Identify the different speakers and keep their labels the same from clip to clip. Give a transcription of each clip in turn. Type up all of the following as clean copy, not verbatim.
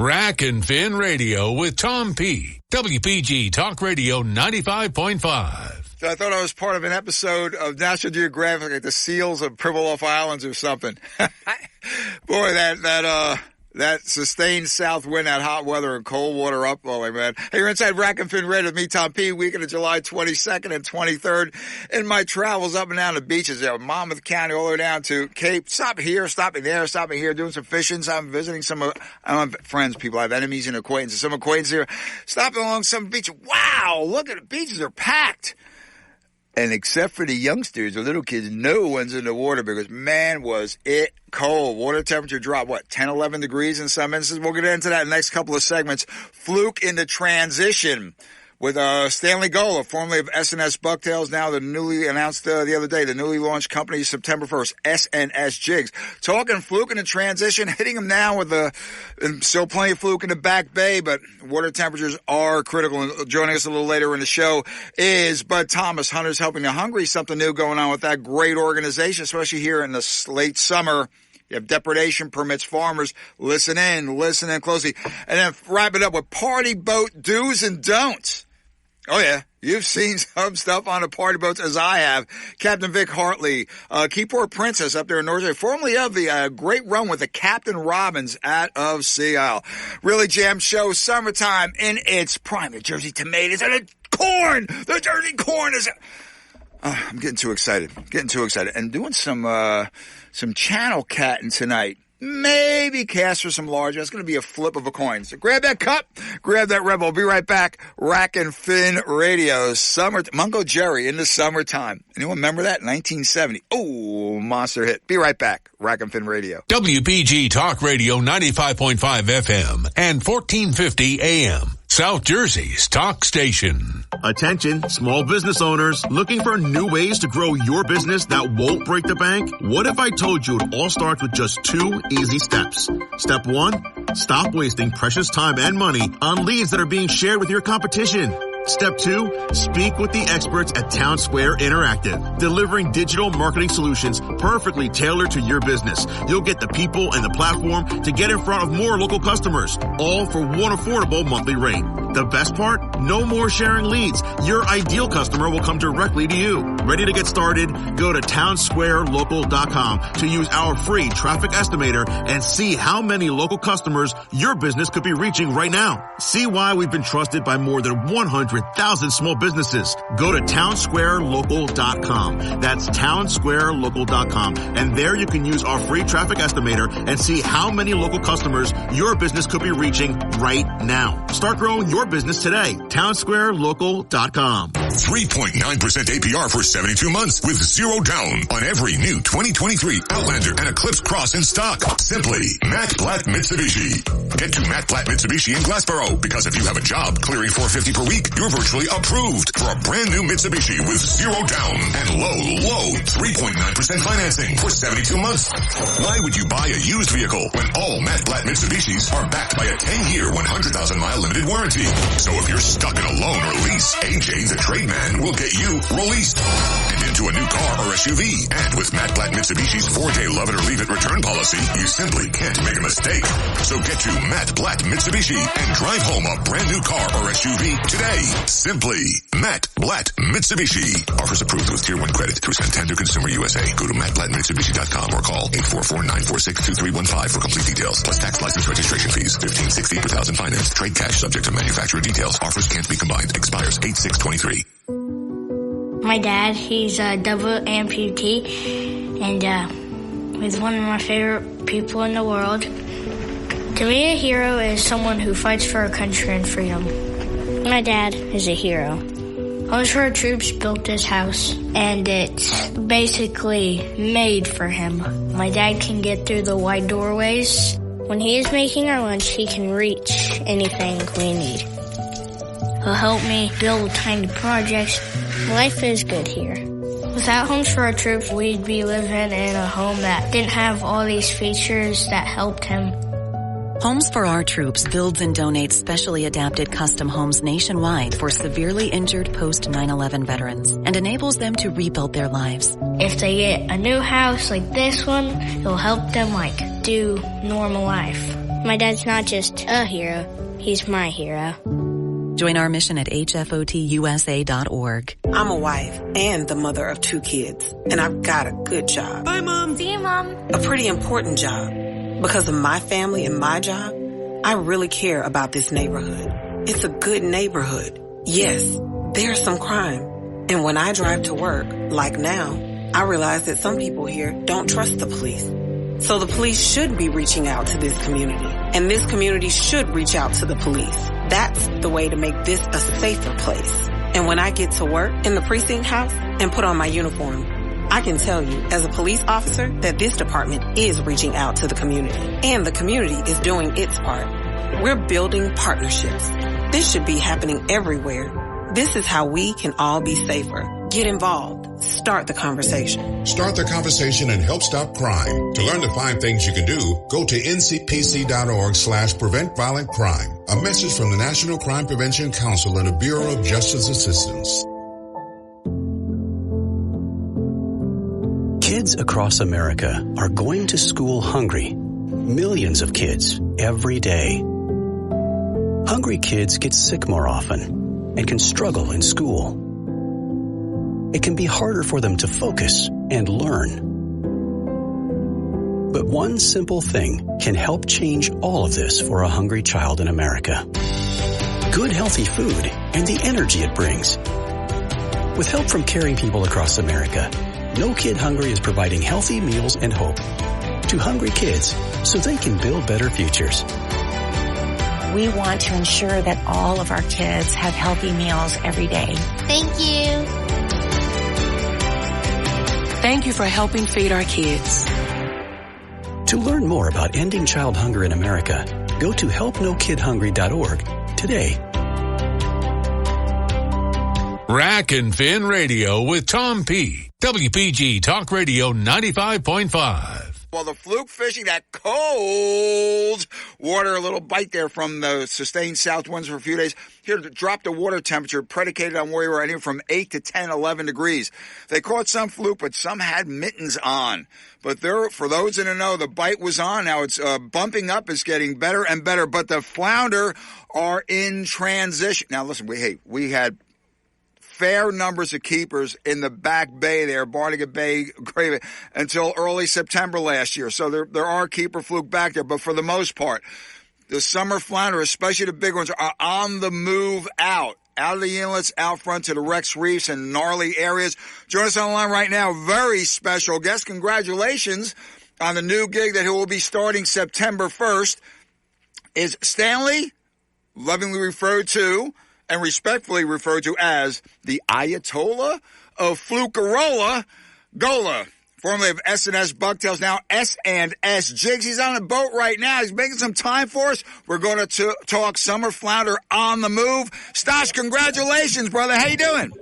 Speaker 1: Rack and Fin Radio with Tom P. WPG Talk Radio 95.5.
Speaker 2: So I thought I was part of an episode of National Geographic, like the seals of Pribilof Islands or something. Boy, that sustained south wind, that hot weather and cold water upwelling, man. Hey, you're inside Rack and Fin Radio with me, Tom P. Weekend of July 22nd and 23rd. In my travels up and down the beaches there, Monmouth County all the way down to Cape. Stopping here, stopping there, stopping here, doing some fishing. So I'm visiting some of my friends, people. I have enemies and acquaintances. Some acquaintances here. Stopping along some beach. Wow, look at the beaches. They're packed. And except for the youngsters, the little kids, no one's in the water because, man, was it cold. Water temperature dropped, 10, 11 degrees in some instances. We'll get into that in the next couple of segments. Fluke into transition with Stanley Gola, formerly of S&S Bucktails, now the newly announced the other day, the newly launched company September 1st, S&S Jigs. Talking Fluke into transition, hitting them now with still plenty of Fluke in the Back Bay, but water temperatures are critical. And joining us a little later in the show is Bud Thomas, Hunters Helping the Hungry. Something new going on with that great organization, especially here in the late summer. You have depredation permits, farmers. Listen in closely. And then wrap it up with party boat do's and don'ts. Oh, yeah. You've seen some stuff on the party boats, as I have. Captain Vic Hartley, Keyport Princess up there in North Bay, formerly of the great run with the Captain Robbins out of Sea Isle. Really jammed show, summertime in its prime. The Jersey tomatoes and the corn. The Jersey corn is... I'm getting too excited. And doing some channel catting tonight. Maybe cast for some large. That's going to be a flip of a coin. So grab that cup, grab that Rebel. I'll be right back. Rack and Fin Radio. Mungo Jerry in the summertime. Anyone remember that? 1970. Oh, monster hit. Be right back. Rack and Fin Radio.
Speaker 1: WPG Talk Radio 95.5 FM and 1450 AM. South Jersey's talk station.
Speaker 3: Attention, small business owners looking for new ways to grow your business that won't break the bank? What if I told you it all starts with just 2 easy steps? Step 1, stop wasting precious time and money on leads that are being shared with your competition. Step 2, speak with the experts at Town Square Interactive, delivering digital marketing solutions perfectly tailored to your business. You'll get the people and the platform to get in front of more local customers, all for one affordable monthly rate. The best part? No more sharing leads. Your ideal customer will come directly to you. Ready to get started? Go to townsquarelocal.com to use our free traffic estimator and see how many local customers your business could be reaching right now. See why we've been trusted by more than 100,000 small businesses. Go to townsquarelocal.com. That's townsquarelocal.com. And there you can use our free traffic estimator and see how many local customers your business could be reaching right now. Start growing your business today. townsquarelocal.com.
Speaker 4: 3.9% APR for 72 months with 0 down on every new 2023 Outlander and Eclipse Cross in stock. Simply Matt Blatt Mitsubishi. Get to Matt Blatt Mitsubishi in Glassboro because if you have a job clearing $450 per week, you're virtually approved for a brand new Mitsubishi with 0 down and low 3.9% financing for 72 months. Why would you buy a used vehicle when all Matt Blatt Mitsubishis are backed by a 10-year, 100,000-mile limited warranty? So if you're stuck in a loan or lease, AJ the Trade Man will get you released and into a new car or SUV. And with Matt Blatt Mitsubishi's 4-day love it or leave it return policy, you simply can't make a mistake. So get to Matt Blatt Mitsubishi and drive home a brand new car or SUV today. Simply Matt Blatt Mitsubishi. Offers approved with Tier 1 credit through Santander Consumer USA. Go to mattblattmitsubishi.com or call 844-946-2315 for complete details. Plus tax, license, registration fees. $1,560 per thousand finance. Trade cash subject to manufacturer details. Offers can't be combined. Expires 8/6/23.
Speaker 5: My dad, he's a double amputee, and he's one of my favorite people in the world. To me, a hero is someone who fights for our country and freedom. My dad is a hero. Homes for Our Troops built this house, and it's basically made for him. My dad can get through the wide doorways. When he is making our lunch, he can reach anything we need. He'll help me build tiny projects. Life is good here. Without Homes for Our Troops, we'd be living in a home that didn't have all these features that helped him.
Speaker 6: Homes for Our Troops builds and donates specially adapted custom homes nationwide for severely injured post-9/11 veterans and enables them to rebuild their lives.
Speaker 5: If they get a new house like this one, it'll help them do normal life. My dad's not just a hero, he's my hero.
Speaker 6: Join our mission at hfotusa.org.
Speaker 7: I'm a wife and the mother of 2 kids, and I've got a good job.
Speaker 8: Bye, Mom.
Speaker 5: See you, Mom.
Speaker 7: A pretty important job. Because of my family and my job, I really care about this neighborhood. It's a good neighborhood. Yes, there's some crime. And when I drive to work, like now, I realize that some people here don't trust the police. So the police should be reaching out to this community, and this community should reach out to the police. That's the way to make this a safer place. And when I get to work in the precinct house and put on my uniform, I can tell you as a police officer that this department is reaching out to the community, and the community is doing its part. We're building partnerships. This should be happening everywhere. This is how we can all be safer. Get involved. Start the conversation.
Speaker 9: Start the conversation and help stop crime. To learn the 5 things you can do, go to ncpc.org/prevent violent crime. A message from the National Crime Prevention Council and the Bureau of Justice Assistance.
Speaker 10: Kids across America are going to school hungry. Millions of kids every day. Hungry kids get sick more often and can struggle in school. It can be harder for them to focus and learn. But one simple thing can help change all of this for a hungry child in America. Good healthy food and the energy it brings. With help from caring people across America, No Kid Hungry is providing healthy meals and hope to hungry kids so they can build better futures.
Speaker 11: We want to ensure that all of our kids have healthy meals every day.
Speaker 5: Thank you.
Speaker 7: Thank you for helping feed our kids.
Speaker 10: To learn more about ending child hunger in America, go to helpnokidhungry.org today.
Speaker 1: Rack and Fin Radio with Tom P. WPG Talk Radio 95.5.
Speaker 2: Well, the fluke fishing, that cold water, a little bite there from the sustained south winds for a few days. Here to drop the water temperature predicated on where you were anywhere from 8 to 10, 11 degrees. They caught some fluke, but some had mittens on. But there, for those in the know, the bite was on. Now it's bumping up. It's getting better and better. But the flounder are in transition. Now, listen, we had fair numbers of keepers in the back bay there, Barnegat Bay, Grave, until early September last year. So there are keeper fluke back there, but for the most part, the summer flounder, especially the big ones, are on the move out of the inlets, out front to the Rex Reefs and gnarly areas. Join us on the line right now. Very special guest. Congratulations on the new gig that he will be starting September 1st. Is Stanley, lovingly referred to and respectfully referred to as the Ayatollah of Flukerola, Gola, formerly of S&S Bucktails, now S&S Jigs. He's on a boat right now. He's making some time for us. We're going to talk summer flounder on the move. Stosh, congratulations, brother. How you doing?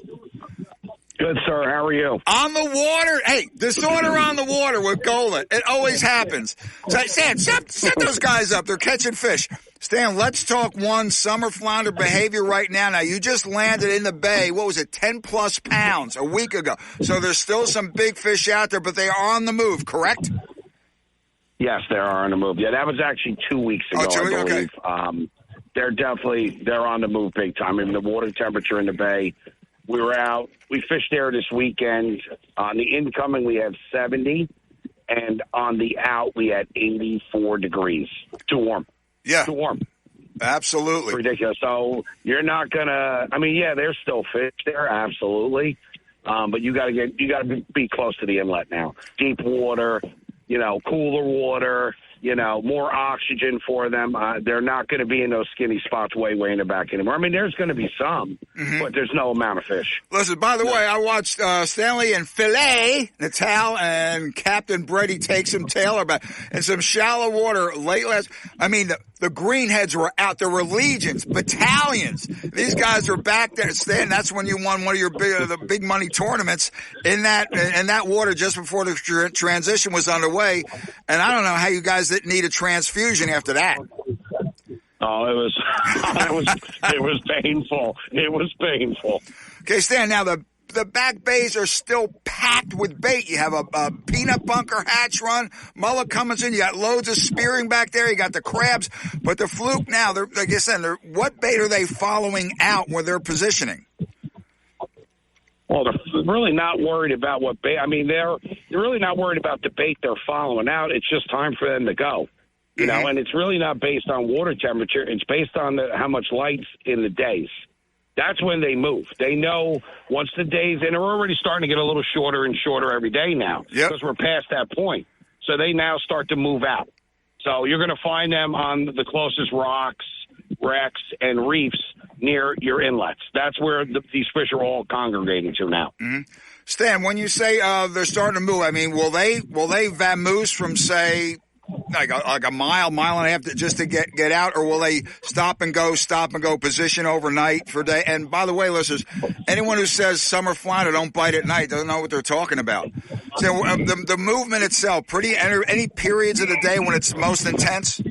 Speaker 12: Good, sir. How are you?
Speaker 2: On the water. Hey, disorder on the water with Gola. It always happens. So, Stan, set those guys up. They're catching fish. Stan, let's talk one summer flounder behavior right now. Now, you just landed in the bay, what was it, 10-plus pounds a week ago. So there's still some big fish out there, but they are on the move, correct?
Speaker 12: Yes, they are on the move. Yeah, that was actually 2 weeks ago, I believe. Okay. They're on the move big time. I mean, the water temperature in the bay, we were out. We fished there this weekend. On the incoming, we had 70, and on the out, we had 84 degrees. Too warm.
Speaker 2: Yeah.
Speaker 12: Too warm.
Speaker 2: Absolutely.
Speaker 12: Ridiculous. So you're not going to, I mean, yeah, there's still fish there, absolutely. But you got to be close to the inlet now. Deep water, cooler water, more oxygen for them. They're not going to be in those skinny spots way in the back anymore. I mean, there's going to be some, but there's no amount of fish.
Speaker 2: Listen, by the way, I watched Stanley and Filet, Natal, and Captain Brady take some Taylor back in some shallow water late last. I mean, the greenheads were out. There were legions, battalions. These guys were back there. Stan, that's when you won one of your big money tournaments in that water just before the transition was underway. And I don't know how you guys didn't need a transfusion after that.
Speaker 12: Oh, it was painful. It was painful.
Speaker 2: Okay, Stan, now the back bays are still packed with bait. You have a peanut bunker hatch run, mullet comes in. You got loads of spearing back there. You got the crabs, but the fluke now. They're like I said. What bait are they following out when they're positioning?
Speaker 12: Well, they're really not worried about what bait. I mean, they're really not worried about the bait they're following out. It's just time for them to go. You know, and it's really not based on water temperature. It's based on how much light's in the days. That's when they move. They know once the days, and they're already starting to get a little shorter and shorter every day now because we're past that point. So they now start to move out. So you're going to find them on the closest rocks, wrecks, and reefs near your inlets. That's where these fish are all congregating to now.
Speaker 2: Mm-hmm. Stan, when you say they're starting to move, I mean, will they vamoose from, say, like a mile and a half just to get out, or will they stop and go, position overnight for day? And by the way, listeners, anyone who says summer flounder don't bite at night doesn't know what they're talking about. So the movement itself, any periods of the day when it's most intense?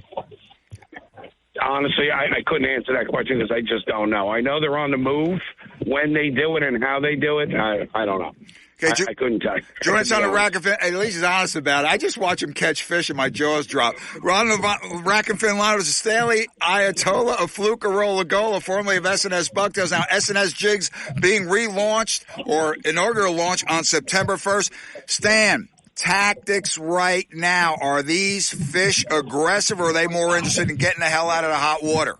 Speaker 12: Honestly, I couldn't answer that question because I just don't know. I know they're on the move. When they do it and how they do it, I don't know. Okay, I couldn't tell you.
Speaker 2: Join us on the Rack and Fin. At least he's honest about it. I just watch him catch fish and my jaws drop. We're on the Rack and Fin line. It was Stanley Ayatollah of Flukerola Gola, formerly of S&S Bucktails. Now S&S Jigs being relaunched or inaugural launch on September 1st. Stan, tactics right now. Are these fish aggressive, or are they more interested in getting the hell out of the hot water?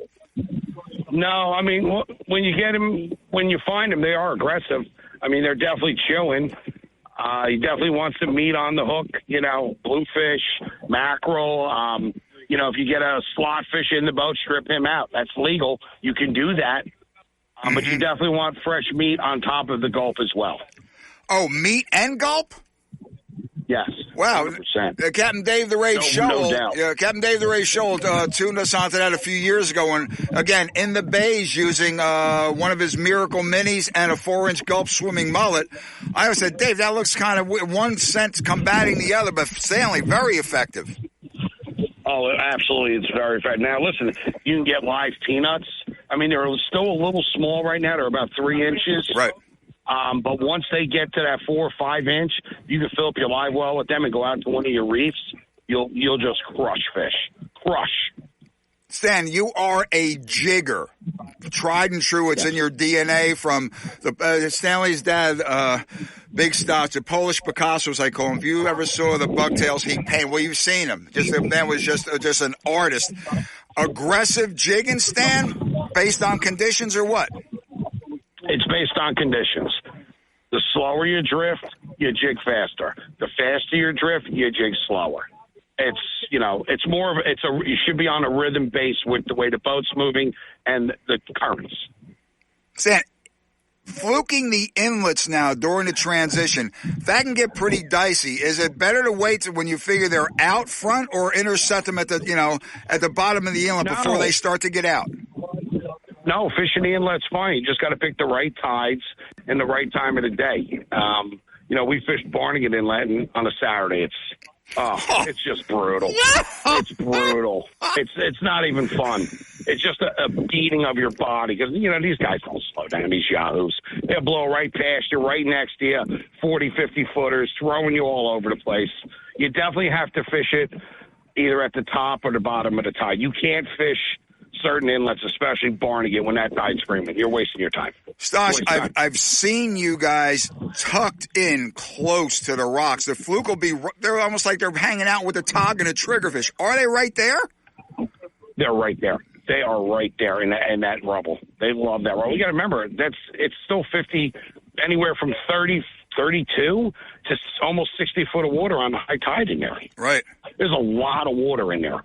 Speaker 12: No, I mean, when you get them, when you find them, they are aggressive. I mean, they're definitely chewing. He definitely wants some meat on the hook, you know, bluefish, mackerel. You know, if you get a slot fish in the boat, strip him out. That's legal. You can do that. But you definitely want fresh meat on top of the gulp as well.
Speaker 2: Oh, meat and gulp?
Speaker 12: Yes.
Speaker 2: Wow. Captain Dave the Ray Shoal. Captain Dave the Ray Shoal tuned us onto that a few years ago. And again, in the bays using one of his Miracle Minis and a 4-inch gulp swimming mullet. I always said, Dave, that looks kind of one sense combating the other, but Stanley, very effective.
Speaker 12: Oh, absolutely. It's very effective. Now, listen, you can get live peanuts. I mean, they're still a little small right now. They're about 3 inches.
Speaker 2: Right.
Speaker 12: But once they get to that 4 or 5 inch, you can fill up your live well with them and go out to one of your reefs. You'll just crush fish. Crush.
Speaker 2: Stan, you are a jigger. Tried and true. It's in your DNA from Stanley's dad, Big Stotts, the Polish Picassos, I call him. If you ever saw the bucktails he painted, well, you've seen him. The man was just an artist. Aggressive jigging, Stan, based on conditions or what?
Speaker 12: It's based on conditions. The slower you drift, you jig faster. The faster you drift, you jig slower. It's, you know, it's more of you should be on a rhythm base with the way the boat's moving and the currents.
Speaker 2: Stan, fluking the inlets now during the transition, that can get pretty dicey. Is it better to wait when you figure they're out front or intercept them at the bottom of the inlet before they start to get out?
Speaker 12: No, fishing the inlet's fine. You just got to pick the right tides and the right time of the day. You know, we fished Barnegat Inlet on a Saturday. It's just brutal. It's brutal. It's not even fun. It's just a beating of your body because, you know, these guys don't slow down, these yahoos. They'll blow right past you, right next to you, 40, 50 footers, throwing you all over the place. You definitely have to fish it either at the top or the bottom of the tide. You can't fish certain inlets, especially Barnegat, when that tide's screaming. You're wasting your time.
Speaker 2: Stosh, I've seen you guys tucked in close to the rocks. The fluke will be, they're almost like they're hanging out with a tog and a triggerfish. Are they right there?
Speaker 12: They're right there. They are right there in that rubble. They love that rubble. You got to remember, it's still 50, anywhere from 30, 32 to almost 60 foot of water on the high tide in there.
Speaker 2: Right.
Speaker 12: There's a lot of water in there.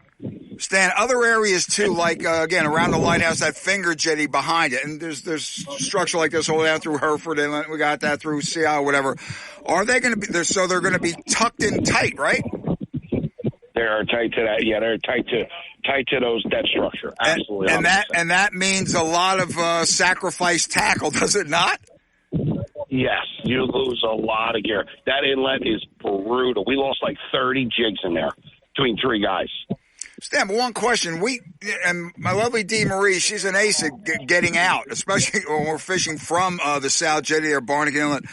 Speaker 2: Stan, other areas too, like again around the lighthouse, that finger jetty behind it, and there's structure like this all the way down through Hereford Inlet. We got that through Seattle, whatever. Are they going to be there? So they're going to be tucked in tight, right?
Speaker 12: They're tight to that. Yeah, they're tight to that structure. Absolutely.
Speaker 2: And that means a lot of sacrifice tackle, does it not?
Speaker 12: Yes, you lose a lot of gear. That inlet is brutal. We lost like 30 jigs in there between 3 guys.
Speaker 2: Stan, but one question. And my lovely Dee Marie, she's an ace at getting out, especially when we're fishing from the South Jetty or Barnegat Inlet.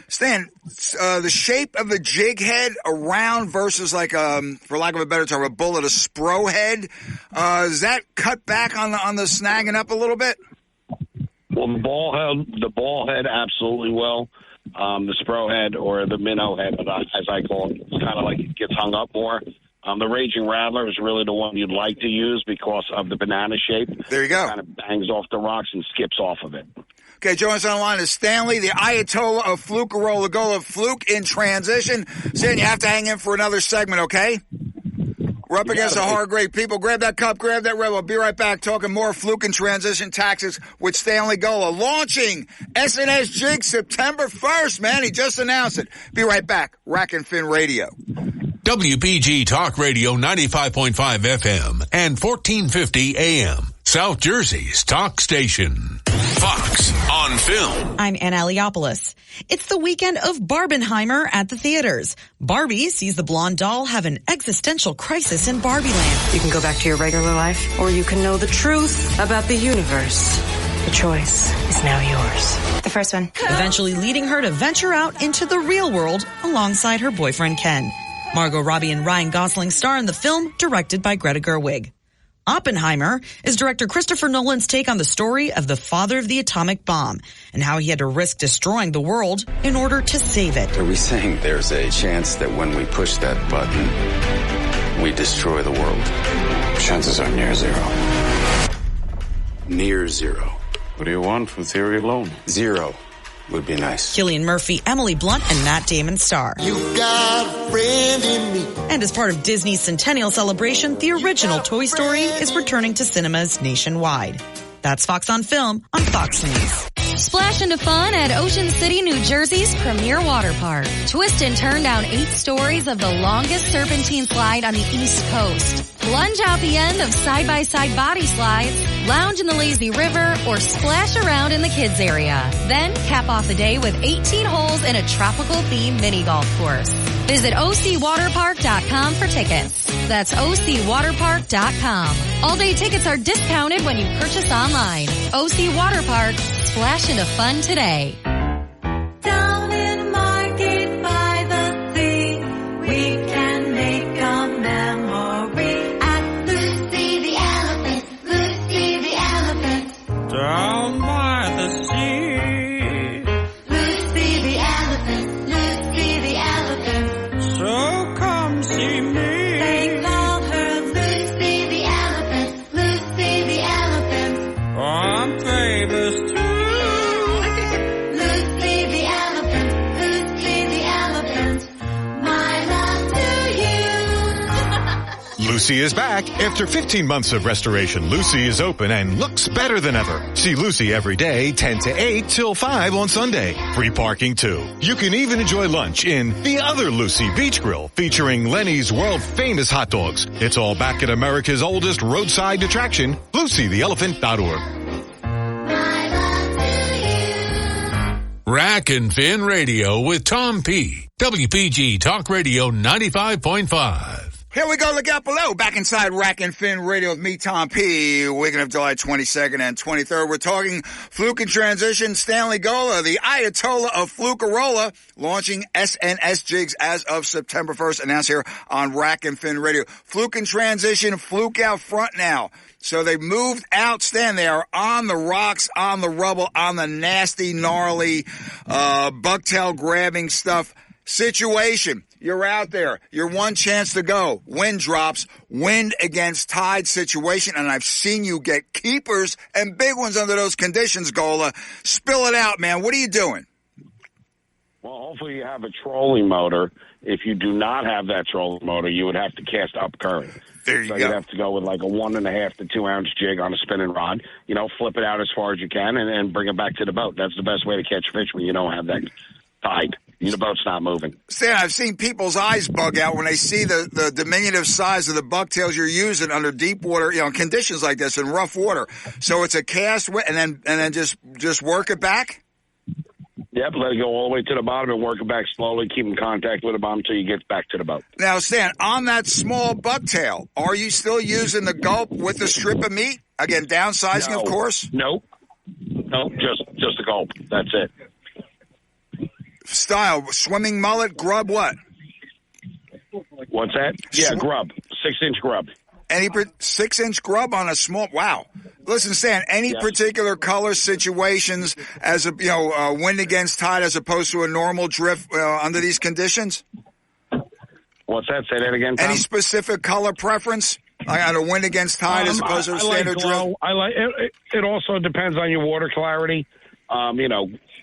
Speaker 2: Stan, the shape of the jig head around versus like, for lack of a better term, a bullet, a spro head, does that cut back on the snagging up a little bit?
Speaker 12: Well, the ball head absolutely will. The spro head or the minnow head, as I call it, it's kind of like it gets hung up more. The Raging Rattler is really the one you'd like to use because of the banana shape.
Speaker 2: There you go.
Speaker 12: It kind of bangs off the rocks and skips off of it.
Speaker 2: Okay, joining us on the line is Stanley, the Ayatollah of Flukerola Gola. Fluke in transition. Stan, you have to hang in for another segment, okay? We're up against the hard grade people. Grab that cup, grab that red. We'll be right back talking more Fluke and transition tactics with Stanley Gola. Launching S&S Jig September 1st, man. He just announced it. Be right back. Rack and Fin Radio.
Speaker 1: WPG Talk Radio 95.5 FM and 1450 AM. South Jersey's talk station. Fox on Film.
Speaker 8: I'm Ann Aliopoulos. It's the weekend of Barbenheimer at the theaters. Barbie sees the blonde doll have an existential crisis in Barbie Land.
Speaker 7: You can go back to your regular life, or you can know the truth about the universe. The choice is now yours.
Speaker 11: The first one.
Speaker 8: Eventually leading her to venture out into the real world alongside her boyfriend Ken. Margot Robbie and Ryan Gosling star in the film, directed by Greta Gerwig. Oppenheimer is director Christopher Nolan's take on the story of the father of the atomic bomb and how he had to risk destroying the world in order to save it.
Speaker 13: Are we saying there's a chance that when we push that button, we destroy the world? Chances are near zero. Near zero. What do you want from theory alone? Zero would be nice.
Speaker 8: Cillian Murphy, Emily Blunt, and Matt Damon star.
Speaker 14: You got a friend in me.
Speaker 8: And as part of Disney's centennial celebration, the original Toy Story is returning to cinemas nationwide. That's Fox on Film on Fox News.
Speaker 15: Splash into fun at Ocean City, New Jersey's premier water park. Twist and turn down 8 stories of the longest serpentine slide on the East Coast. Plunge out the end of side-by-side body slides, lounge in the lazy river, or splash around in the kids area. Then cap off the day with 18 holes in a tropical-themed mini-golf course. Visit OCWaterpark.com for tickets. That's OCWaterpark.com. All-day tickets are discounted when you purchase online. OC Water Park. Splash into fun today.
Speaker 16: Down in Market by the sea, we can make a memory at Lucy the Elephant, Lucy the Elephant.
Speaker 17: Down by the sea,
Speaker 16: Lucy the Elephant, Lucy the Elephant.
Speaker 17: So come see me.
Speaker 16: They call her Lucy the Elephant, Lucy the Elephant.
Speaker 17: I'm famous too.
Speaker 18: Lucy is back. After 15 months of restoration, Lucy is open and looks better than ever. See Lucy every day, 10 to 8 till 5 on Sunday. Free parking too. You can even enjoy lunch in the other Lucy Beach Grill featuring Lenny's world-famous hot dogs. It's all back at America's oldest roadside attraction, LucyTheElephant.org.
Speaker 1: Rack and Fin Radio with Tom P. WPG Talk Radio 95.5.
Speaker 2: Here we go, look out below. Back inside Rack and Fin Radio with me, Tom P. Weekend of July 22nd and 23rd. We're talking Fluke in transition. Stanley Gola, the Ayatollah of Flukerola, launching S&S Jigs as of September 1st. Announced here on Rack and Fin Radio. Fluke in transition, Fluke out front now. So they moved out, Stan. They are on the rocks, on the rubble, on the nasty, gnarly, bucktail grabbing stuff situation. You're out there. You're one chance to go. Wind drops, wind against tide situation, and I've seen you get keepers and big ones under those conditions, Gola. Spill it out, man. What are you doing?
Speaker 12: Well, hopefully you have a trolling motor. If you do not have that trolling motor, you would have to cast up current.
Speaker 2: There you
Speaker 12: so
Speaker 2: go.
Speaker 12: You'd have to go with like a 1.5 to 2 ounce jig on a spinning rod. You know, flip it out as far as you can and bring it back to the boat. That's the best way to catch fish when you don't have that tide. The boat's not moving.
Speaker 2: Stan, I've seen people's eyes bug out when they see the diminutive size of the bucktails you're using under deep water, you know, conditions like this in rough water. So it's a cast and then just work it back.
Speaker 12: Yep, let it go all the way to the bottom and work it back slowly. Keep in contact with the bottom until you get back to the boat.
Speaker 2: Now, Stan, on that small bucktail, are you still using the gulp with the strip of meat? Again, downsizing,
Speaker 12: No.
Speaker 2: of course?
Speaker 12: Nope, just a gulp. That's it.
Speaker 2: Style, swimming mullet, grub, what?
Speaker 12: What's that? Yeah, grub. 6-inch grub.
Speaker 2: Any 6-inch grub on a small? Wow. Listen, Stan. Any particular color situations as a wind against tide as opposed to a normal drift under these conditions?
Speaker 12: What's that? Say that again, Tom?
Speaker 2: Any specific color preference on a wind against tide as opposed to a standard drift?
Speaker 12: I like it. Also depends on your water clarity.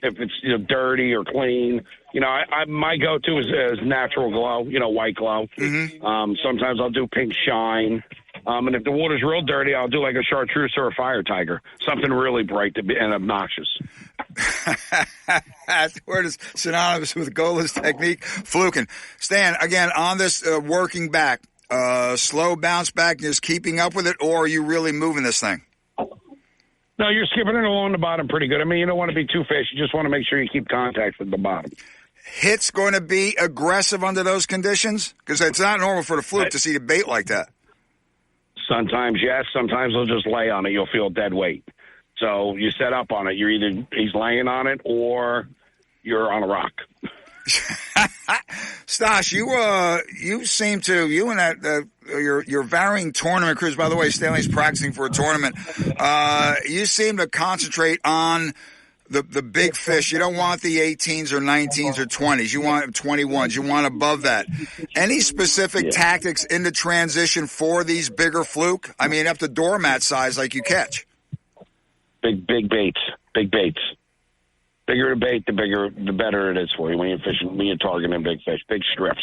Speaker 12: If it's dirty or clean. My go-to is natural glow. White glow.
Speaker 2: Mm-hmm.
Speaker 12: Sometimes I'll do pink shine. And if the water's real dirty, I'll do like a chartreuse or a fire tiger, something really bright and obnoxious.
Speaker 2: That word is synonymous with Gola's technique, fluking. Stan, again, on this working back, slow bounce back, just keeping up with it, or are you really moving this thing?
Speaker 12: No, you're skipping it along the bottom pretty good. I mean, you don't want to be too fast. You just want to make sure you keep contact with the bottom.
Speaker 2: Hit's going to be aggressive under those conditions? Because it's not normal for the fluke to see the bait like that.
Speaker 12: Sometimes, yes. Sometimes they'll just lay on it. You'll feel dead weight. So you set up on it. You're either he's laying on it or you're on a rock.
Speaker 2: Stash, you seem to, you and that your varying tournament cruise, by the way, Stanley's practicing for a tournament. You seem to concentrate on the big fish. You don't want the 18s or 19s or 20s. You want 21s. You want above that. Any specific tactics in the transition for these bigger fluke? I mean, up to doormat size like you catch.
Speaker 12: Big baits. Big baits. Bigger the bait, the better it is for you when you're fishing, when you're targeting big fish. Big strips.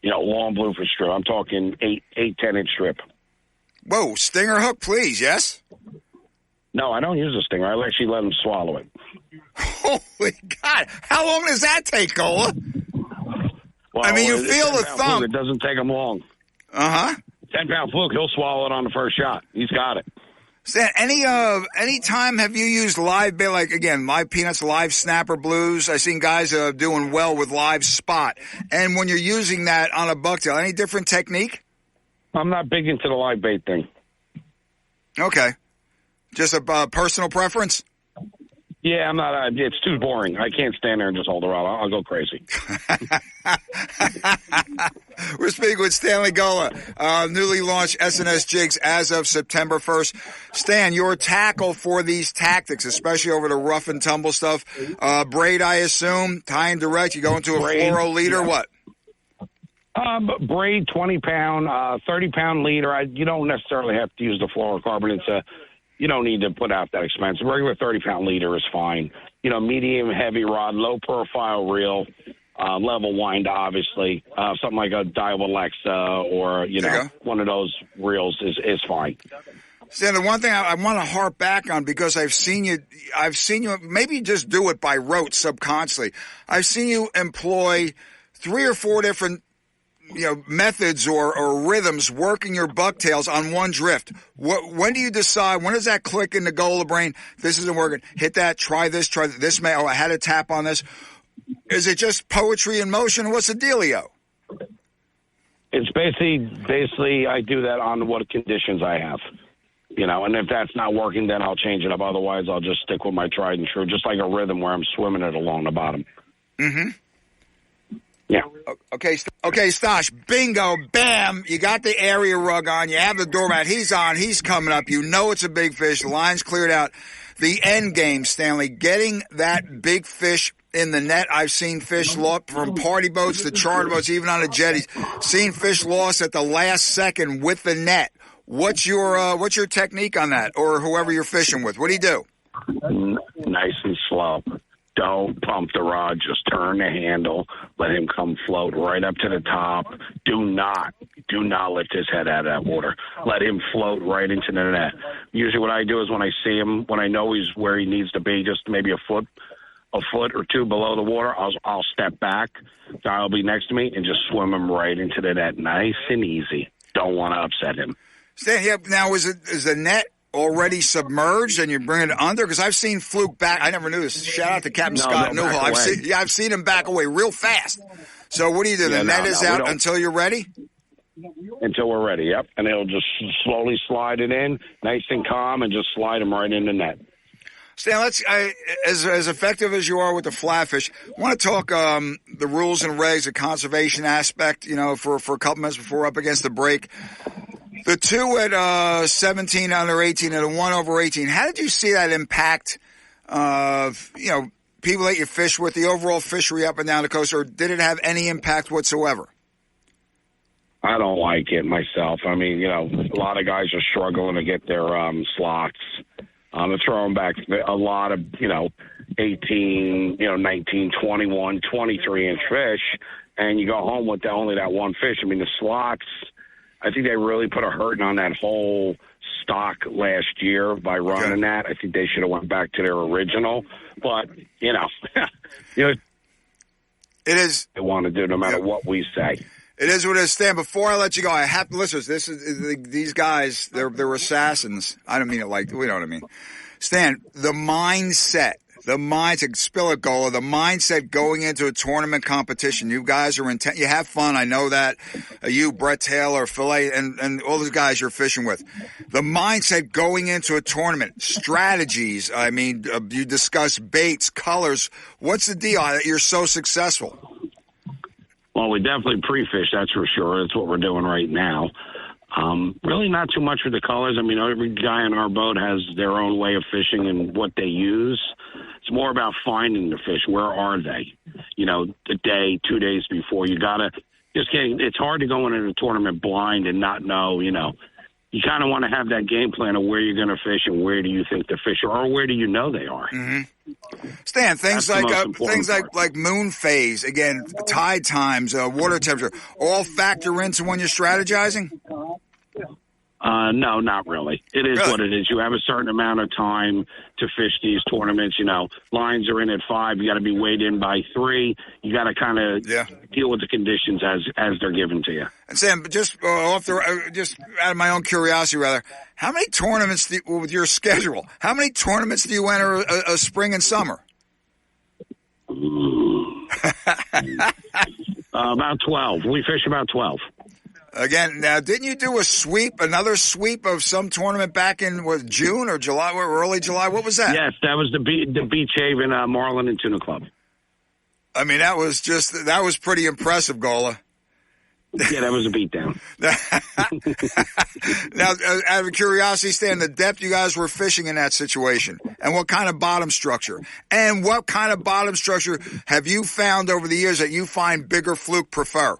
Speaker 12: Long bluefish strip. I'm talking 10-inch strip.
Speaker 2: Whoa, stinger hook, please, yes?
Speaker 12: No, I don't use a stinger. I actually let them swallow it.
Speaker 2: Holy God. How long does that take, Gola?
Speaker 12: Well,
Speaker 2: I mean, you feel the thump.
Speaker 12: Fluke, it doesn't take him long.
Speaker 2: Uh-huh.
Speaker 12: 10-pound fluke, he'll swallow it on the first shot. He's got it.
Speaker 2: Stan, any time have you used live bait, like, again, live peanuts, live snapper blues? I've seen guys doing well with live spot. And when you're using that on a bucktail, any different technique?
Speaker 12: I'm not big into the live bait thing.
Speaker 2: Okay. Just a personal preference?
Speaker 12: Yeah, I'm not. It's too boring. I can't stand there and just hold the rod. I'll go crazy.
Speaker 2: We're speaking with Stanley Gola, newly launched SNS Jigs as of September 1st. Stan, your tackle for these tactics, especially over the rough and tumble stuff, braid, I assume, tie and direct. You go into a fluoro leader, what?
Speaker 12: Braid, 20-pound, 30-pound leader. You don't necessarily have to use the fluorocarbon. You don't need to put out that expense. A regular 30-pound leader is fine. Medium, heavy rod, low profile reel, level wind, obviously. Something like a Daiwa Alexa or, one of those reels is fine.
Speaker 2: Stan, the one thing I want to harp back on, because I've seen you, maybe just do it by rote subconsciously. I've seen you employ 3 or 4 different methods or rhythms working your bucktails on one drift. When do you decide, when does that click in the Gola brain? This isn't working. Hit that, try this, I had a tap on this. Is it just poetry in motion? What's the dealio?
Speaker 12: It's basically I do that on what conditions I have. And if that's not working, then I'll change it up. Otherwise, I'll just stick with my tried and true, just like a rhythm where I'm swimming it along the bottom.
Speaker 2: Mm-hmm.
Speaker 12: Yeah.
Speaker 2: Okay, Stash. Bingo. Bam. You got the area rug on. You have the doormat. He's on. He's coming up. You know it's a big fish. The line's cleared out. The end game, Stanley, getting that big fish in the net. I've seen fish lost from party boats to charter boats, even on the jetties. Seen fish lost at the last second with the net. What's your technique on that, or whoever you're fishing with? What do you do?
Speaker 12: Nice and slow. Don't pump the rod. Just turn the handle. Let him come float right up to the top. Do not lift his head out of that water. Let him float right into the net. Usually what I do is when I see him, when I know he's where he needs to be, just maybe a foot or two below the water, I'll step back. Guy will be next to me and just swim him right into the net. Nice and easy. Don't want to upset him.
Speaker 2: Stan, now is the net already submerged and you bring it under? Because I've seen fluke back. I never knew this. Shout out to Captain Scott Newhall. I've seen him back away real fast. So what do you do? The net is out until you're ready?
Speaker 12: Until we're ready, yep. And it'll just slowly slide it in, nice and calm, and just slide them right in the net.
Speaker 2: Stan, as effective as you are with the flatfish, I want to talk the rules and regs, the conservation aspect, for a couple minutes before we're up against the break. The 2 at 17 under 18 and a 1 over 18, how did you see that impact people that you fish with, the overall fishery up and down the coast, or did it have any impact whatsoever?
Speaker 12: I don't like it myself. I mean, a lot of guys are struggling to get their slots. They're throwing back a lot of, 18, 19, 21, 23-inch fish, and you go home with only that one fish. I mean, the slots, I think they really put a hurting on that whole stock last year by running that. I think they should have went back to their original. But, it
Speaker 2: is.
Speaker 12: They want to do no matter what we say.
Speaker 2: It is what it is. Stan, before I let you go, I have to listen. These guys, they're assassins. I don't mean it like, we know what I mean. Stan, the mindset, spill it, Gola, the mindset going into a tournament competition. You guys are intent. You have fun. I know that. You, Brett Taylor, Filet, and all those guys you're fishing with. The mindset going into a tournament, strategies. I mean, you discuss baits, colors. What's the deal that you're so successful?
Speaker 12: Well, we definitely pre-fish, that's for sure. That's what we're doing right now. Really not too much with the colors. I mean, every guy on our boat has their own way of fishing and what they use. It's more about finding the fish. Where are they? The day, 2 days before. You got to just it's hard to go into a tournament blind and not know, You kind of want to have that game plan of where you're going to fish and where do you think the fish are, or where do you know they are.
Speaker 2: Mm-hmm. Stan, things like moon phase, again, tide times, water temperature, all factor into when you're strategizing?
Speaker 12: No, not really. It is what it is. You have a certain amount of time to fish these tournaments. Lines are in at 5. You got to be weighed in by 3. You got to kind of deal with the conditions as they're given to you.
Speaker 2: And Sam, just out of my own curiosity, rather, how many tournaments with your schedule? How many tournaments do you enter a spring and summer?
Speaker 12: About 12. We fish about 12.
Speaker 2: Again, now, didn't you do another sweep of some tournament back in June or July, or early July? What was that?
Speaker 12: Yes, that was the Beach Haven Marlin and Tuna Club.
Speaker 2: I mean, that was pretty impressive, Gola.
Speaker 12: Yeah, that was a beatdown.
Speaker 2: Now, out of curiosity, Stan, the depth you guys were fishing in that situation, and what kind of bottom structure? And what kind of bottom structure have you found over the years that you find bigger fluke prefer?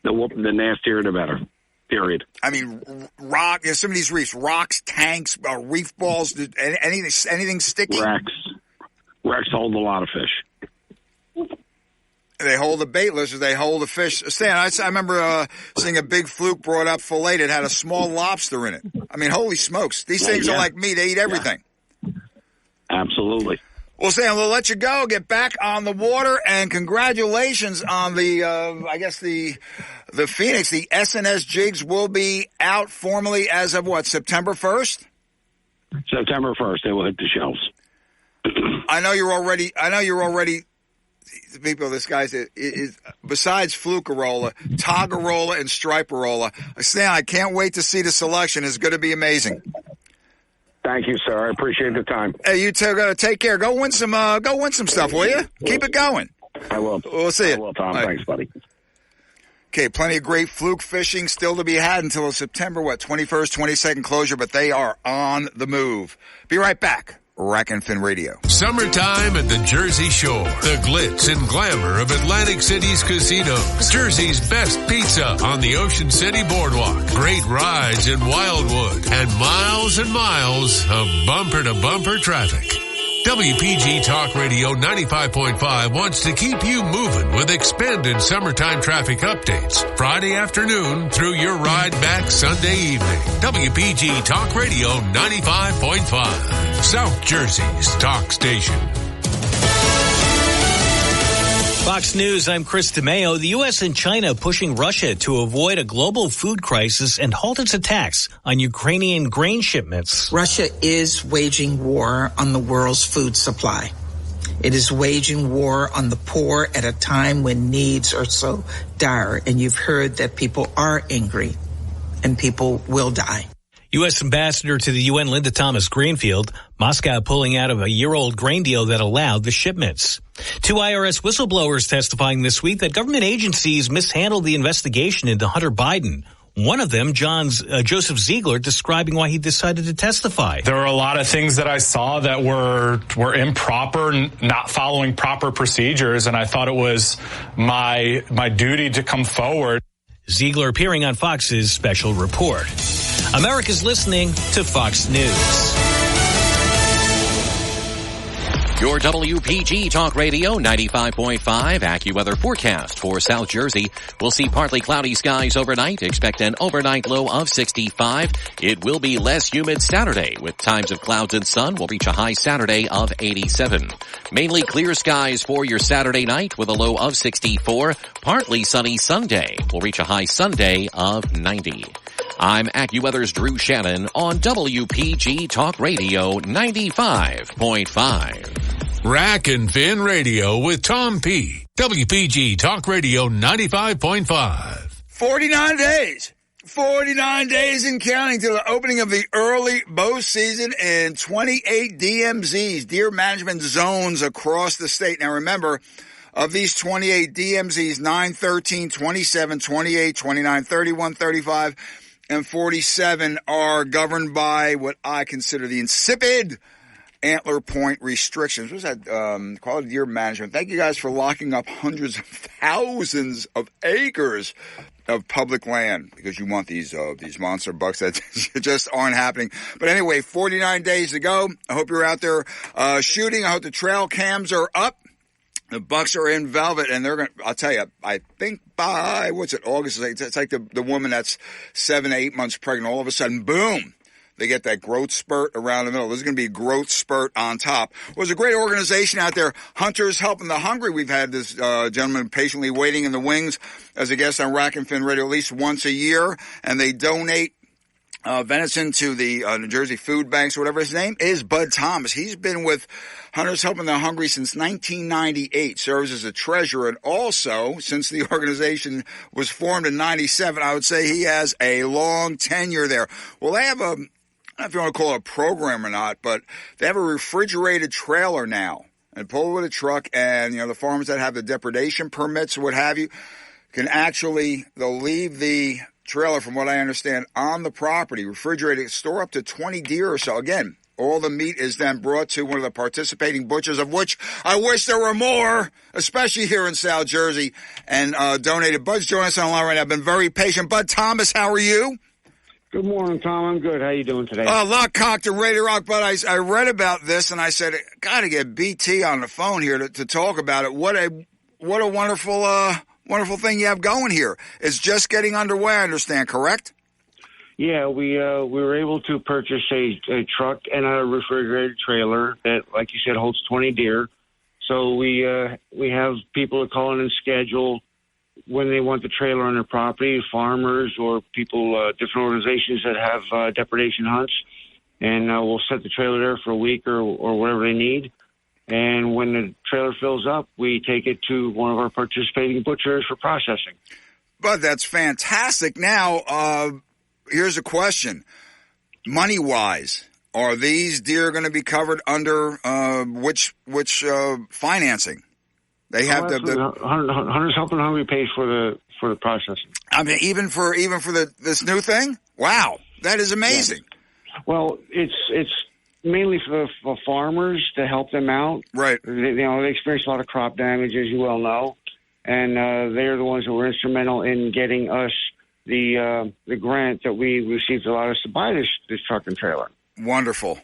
Speaker 12: The nastier, the better. Period.
Speaker 2: I mean, some of these reefs, rocks, tanks, reef balls, anything sticky?
Speaker 12: Wrecks hold a lot of fish.
Speaker 2: They hold the bait lizards. They hold the fish. Stan, I remember seeing a big fluke brought up fillet that had a small lobster in it. I mean, holy smokes. These things are like meat. They eat everything.
Speaker 12: Yeah. Absolutely.
Speaker 2: Well, Stan, we'll let you go. Get back on the water, and congratulations on the Phoenix. The SNS jigs will be out formally as of September 1st?
Speaker 12: September 1st, they will hit the shelves.
Speaker 2: I know you're already. People, this guy's is besides Flukerola, Toggerola, and Striperola. Stan, I can't wait to see the selection. It's going to be amazing.
Speaker 12: Thank you, sir. I appreciate the time.
Speaker 2: Hey, you two gotta take care. Go win some stuff, will you? Keep it going.
Speaker 12: I will.
Speaker 2: We'll see you.
Speaker 12: I will, Tom. Thanks, buddy.
Speaker 2: Okay, plenty of great fluke fishing still to be had until September 21st, 22nd closure, but they are on the move. Be right back. Rack and Fin Radio.
Speaker 1: Summertime at the Jersey Shore. The glitz and glamour of Atlantic City's casinos. Jersey's best pizza on the Ocean City Boardwalk. Great rides in Wildwood. And miles of bumper-to-bumper traffic. WPG Talk Radio 95.5 wants to keep you moving with expanded summertime traffic updates. Friday afternoon through your ride back Sunday evening. WPG Talk Radio 95.5. South Jersey's talk station.
Speaker 19: Fox News, I'm Chris DeMeo. The U.S. and China pushing Russia to avoid a global food crisis and halt its attacks on Ukrainian grain shipments.
Speaker 20: Russia is waging war on the world's food supply. It is waging war on the poor at a time when needs are so dire. And you've heard that people are angry and people will die.
Speaker 19: U.S. Ambassador to the UN Linda Thomas-Greenfield, Moscow pulling out of a year-old grain deal that allowed the shipments. 2 IRS whistleblowers testifying this week that government agencies mishandled the investigation into Hunter Biden. One of them, Joseph Ziegler, describing why he decided to testify.
Speaker 21: There were a lot of things that I saw that were improper, not following proper procedures, and I thought it was my duty to come forward.
Speaker 19: Ziegler appearing on Fox's special report. America's listening to Fox News.
Speaker 22: Your WPG Talk Radio 95.5 AccuWeather forecast for South Jersey. We'll see partly cloudy skies overnight. Expect an overnight low of 65. It will be less humid Saturday with times of clouds and sun. We'll reach a high Saturday of 87. Mainly clear skies for your Saturday night with a low of 64. Partly sunny Sunday. We'll reach a high Sunday of 90. I'm AccuWeather's Drew Shannon on WPG Talk Radio 95.5.
Speaker 1: Rack and Fin Radio with Tom P. WPG Talk Radio 95.5.
Speaker 2: 49 days. 49 days and counting to the opening of the early bow season in 28 DMZs, deer management zones across the state. Now remember, of these 28 DMZs, 9, 13, 27, 28, 29, 31, 35, and 47 are governed by what I consider the insipid antler point restrictions. What's that? Quality deer management. Thank you guys for locking up hundreds of thousands of acres of public land because you want these monster bucks that just aren't happening. But anyway, 49 days to go. I hope you're out there shooting. I hope the trail cams are up. The bucks are in velvet, and they're going to, I'll tell you, I think by, August? It's like the woman that's 7 to 8 months pregnant. All of a sudden, boom, they get that growth spurt around the middle. There's going to be a growth spurt on top. Well, there's a great organization out there, Hunters Helping the Hungry. We've had this gentleman patiently waiting in the wings as a guest on Rack and Fin Radio at least once a year, and they donate venison to the New Jersey food banks or whatever. His name is Bud Thomas. He's been with Hunters Helping the Hungry since 1998, serves as a treasurer, and also, since the organization was formed in 97, I would say he has a long tenure there. Well, they have I don't know if you want to call it a program or not, but they have a refrigerated trailer now and pull it with a truck, and, the farmers that have the depredation permits or what have you can actually, they'll leave the trailer, from what I understand, on the property, refrigerated, store up to 20 deer or so. Again, all the meat is then brought to one of the participating butchers, of which I wish there were more, especially here in South Jersey, and donated. Bud's joining us on the line right now. I've been very patient. Bud Thomas, how are you?
Speaker 23: Good morning, Tom. I'm good. How you doing today?
Speaker 2: Lock, cocked, and ready to rock. But I read about this, and I said, got to get BT on the phone here to talk about it. What a wonderful thing you have going here. It's just getting underway, I understand, correct?
Speaker 23: Yeah, we were able to purchase a truck and a refrigerated trailer that, like you said, holds 20 deer. So we have people that call in and schedule when they want the trailer on their property, farmers or people, different organizations that have depredation hunts, and we'll set the trailer there for a week or whatever they need. And when the trailer fills up, we take it to one of our participating butchers for processing.
Speaker 2: But that's fantastic. Now, here's a question. Money-wise, are these deer going to be covered under which financing? They have the
Speaker 23: Hunters Helping Hungry pays for the processing.
Speaker 2: I mean, even for this new thing? Wow, that is amazing.
Speaker 23: Yeah. Well, it's mainly for farmers to help them out.
Speaker 2: Right.
Speaker 23: They experience a lot of crop damage, as you well know, and they're the ones who were instrumental in getting us the grant that we received to allow us to buy this truck and trailer.
Speaker 2: Wonderful.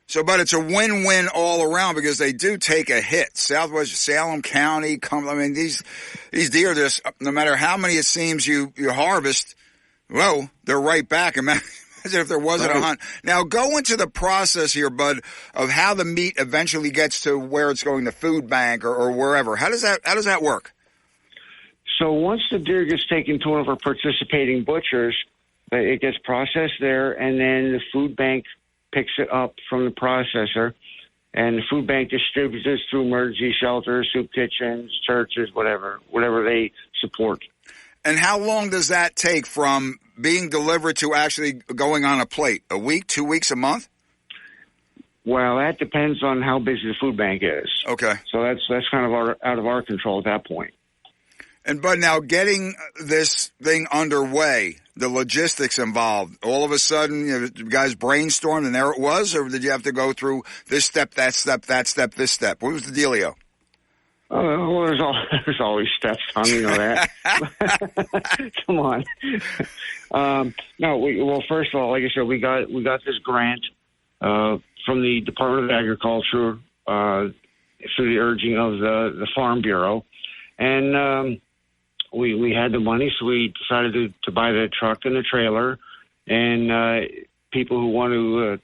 Speaker 2: So, but it's a win-win all around because they do take a hit. Southwest Salem County, these deer, just no matter how many it seems you harvest, well, they're right back. as if there wasn't a hunt. Now, go into the process here, Bud, of how the meat eventually gets to where it's going, the food bank or wherever. How does that work?
Speaker 23: So once the deer gets taken to one of our participating butchers, it gets processed there, and then the food bank picks it up from the processor, and the food bank distributes it through emergency shelters, soup kitchens, churches, whatever they support.
Speaker 2: And how long does that take from being delivered to actually going on a plate? A week, 2 weeks, a month?
Speaker 23: Well, that depends on how busy the food bank is.
Speaker 2: Okay.
Speaker 23: So that's kind of out of our control at that point.
Speaker 2: And Bud, now getting this thing underway, the logistics involved, all of a sudden, you guys brainstormed and there it was, or did you have to go through this step, that step, this step? What was the dealio?
Speaker 23: Well, there's always steps, Tom. You know that. Come on. No. First of all, like I said, we got this grant from the Department of Agriculture through the urging of the Farm Bureau, and we had the money, so we decided to buy the truck and the trailer. And people who want to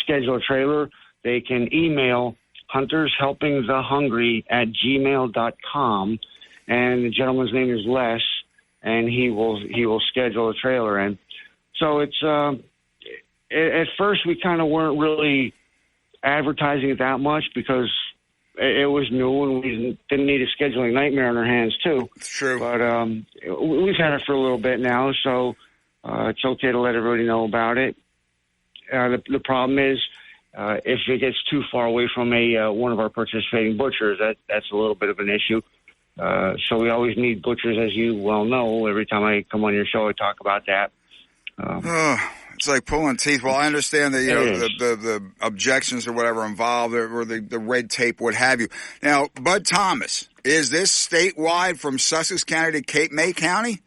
Speaker 23: schedule a trailer, they can email huntershelpingthehungry@gmail.com, and the gentleman's name is Les, and he will schedule a trailer in. So it's at first we kind of weren't really advertising it that much because it was new and we didn't need a scheduling nightmare on our hands too.
Speaker 2: It's true.
Speaker 23: But we've had it for a little bit now, so it's okay to let everybody know about it. The problem is, if it gets too far away from one of our participating butchers, that's a little bit of an issue. So we always need butchers, as you well know. Every time I come on your show, I talk about that.
Speaker 2: It's like pulling teeth. Well, I understand that the objections or whatever involved, or the red tape, what have you. Now, Bud Thomas, is this statewide from Sussex County to Cape May County?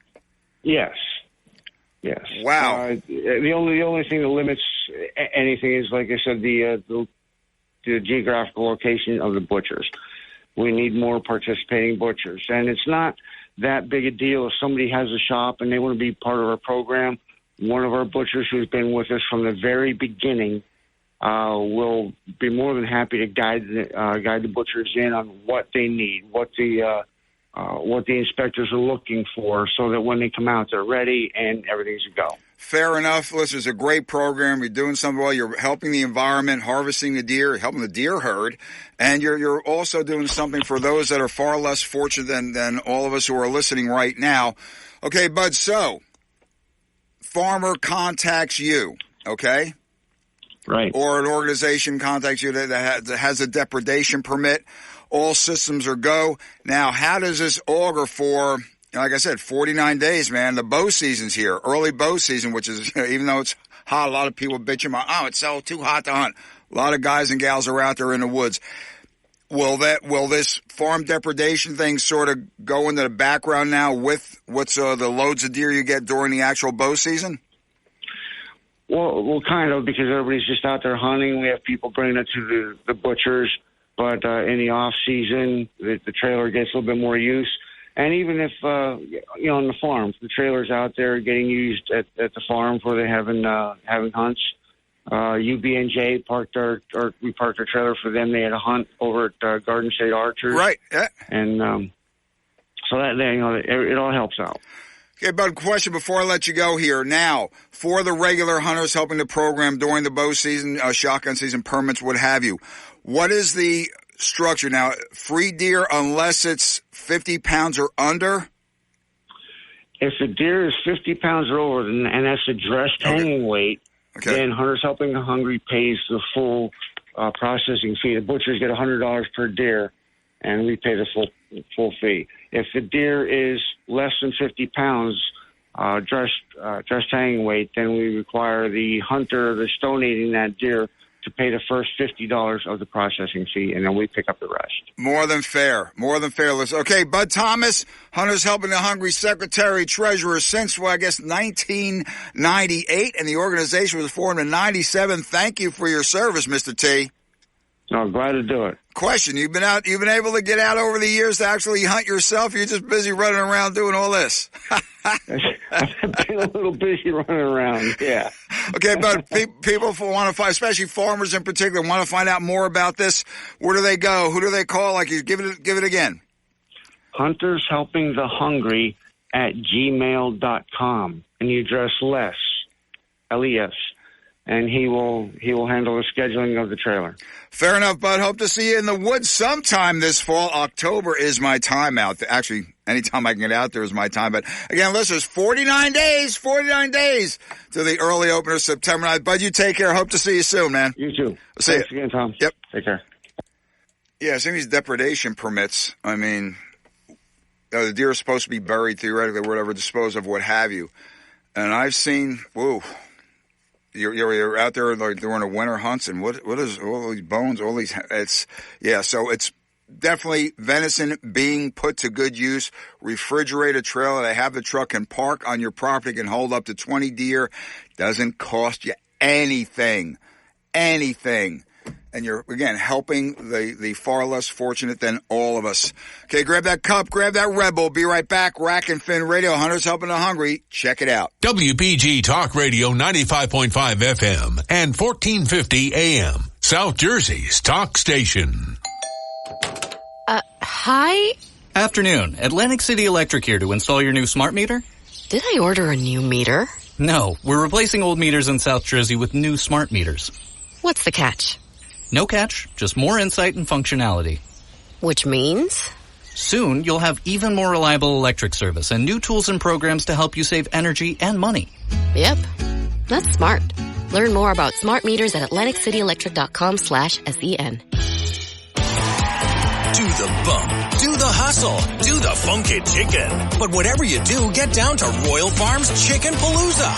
Speaker 23: Yes. Yes.
Speaker 2: Wow.
Speaker 23: The only thing that limits anything is, like I said, the geographical location of the butchers. We need more participating butchers, and it's not that big a deal if somebody has a shop and they want to be part of our program. One of our butchers who's been with us from the very beginning will be more than happy to guide the butchers in on what they need, what the inspectors are looking for, so that when they come out, they're ready and everything's a go.
Speaker 2: Fair enough. Listen, it's a great program. You're doing something well. You're helping the environment, harvesting the deer, helping the deer herd, and you're also doing something for those that are far less fortunate than all of us who are listening right now. Okay, Bud, so farmer contacts you, okay?
Speaker 23: Right.
Speaker 2: Or an organization contacts you that has a depredation permit. All systems are go. Now, how does this augur for, like I said, 49 days, man? The bow season's here, early bow season, which is, even though it's hot, a lot of people bitch about, it's so too hot to hunt. A lot of guys and gals are out there in the woods. Will this farm depredation thing sort of go into the background now with what's the loads of deer you get during the actual bow season?
Speaker 23: Well, kind of, because everybody's just out there hunting. We have people bringing it to the butchers, but in the off season, the trailer gets a little bit more use. And even if on the farms, the trailer's out there getting used at the farm where they're having hunts. UB&J we parked our trailer for them. They had a hunt over at Garden State Archers.
Speaker 2: Right. Yeah.
Speaker 23: And so that it all helps out.
Speaker 2: Okay, Bud, question before I let you go here. Now, for the regular hunters helping the program during the bow season, shotgun season, permits, what have you, what is the structure now? Free deer unless it's 50 pounds or under?
Speaker 23: If the deer is 50 pounds or over, and that's the dressed hanging weight, then Hunters Helping the Hungry pays the full processing fee. The butchers get $100 per deer, and we pay the full fee. If the deer is less than 50 pounds dressed hanging weight, then we require the hunter that's donating that deer to pay the first $50 of the processing fee, and then we pick up the rest.
Speaker 2: More than fair. More than fair. Okay, Bud Thomas, Hunters Helping the Hungry Secretary Treasurer since, 1998, and the organization was formed in 97. Thank you for your service, Mr. T.
Speaker 23: No, glad to do it.
Speaker 2: Question, you've been able to get out over the years to actually hunt yourself? You're just busy running around doing all this.
Speaker 23: I've been a little busy running around, yeah.
Speaker 2: Okay, but people want to find, especially farmers in particular, want to find out more about this. Where do they go? Who do they call? Like, you give it again.
Speaker 23: Hunters Helping the Hungry at gmail.com. And you address Les, L-E-S. And he will handle the scheduling of the trailer.
Speaker 2: Fair enough, bud. Hope to see you in the woods sometime this fall. October is my time out. Actually, anytime I can get out there is my time. But again, listeners, 49 days to the early opener, September 9th. Bud, you take care. Hope to see you soon, man.
Speaker 23: You too.
Speaker 2: See
Speaker 23: Thanks
Speaker 2: you
Speaker 23: again, Tom.
Speaker 2: Yep.
Speaker 23: Take care.
Speaker 2: Yeah, some of these depredation permits, I mean, the deer are supposed to be buried theoretically, whatever, disposed of, what have you. And I've seen, whoa. You're out there like during the winter hunts, and what is all these bones, all these, so it's definitely venison being put to good use. Refrigerated trailer, they have the truck can park on your property, can hold up to 20 deer, doesn't cost you anything. And you're, again, helping the far less fortunate than all of us. Okay, grab that cup, grab that Red Bull. Be right back. Rack and Fin Radio, Hunters Helping the Hungry. Check it out.
Speaker 1: WPG Talk Radio 95.5 FM and 1450 AM. South Jersey's talk station.
Speaker 3: Hi?
Speaker 4: Afternoon. Atlantic City Electric here to install your new smart meter.
Speaker 3: Did I order a new meter?
Speaker 4: No, we're replacing old meters in South Jersey with new smart meters.
Speaker 3: What's the catch?
Speaker 4: No catch, just more insight and functionality.
Speaker 3: Which means?
Speaker 4: Soon, you'll have even more reliable electric service and new tools and programs to help you save energy and money.
Speaker 3: Yep, that's smart. Learn more about smart meters at AtlanticCityElectric.com/SEN.
Speaker 6: Do the bump, do the hustle, do the funky chicken. But whatever you do, get down to Royal Farms Chicken Palooza.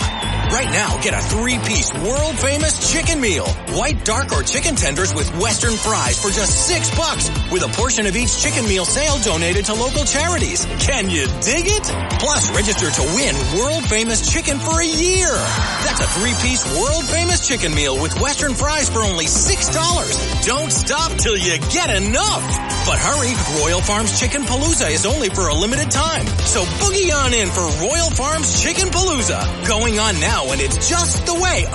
Speaker 6: Right now, get a 3-piece world-famous chicken meal. White, dark, or chicken tenders with Western fries for just $6, with a portion of each chicken meal sale donated to local charities. Can you dig it? Plus, register to win world-famous chicken for a year. That's a 3-piece world-famous chicken meal with Western fries for only $6. Don't stop till you get enough. But hurry, Royal Farms Chicken Palooza is only for a limited time. So boogie on in for Royal Farms Chicken Palooza. Going on now, and it's just the way.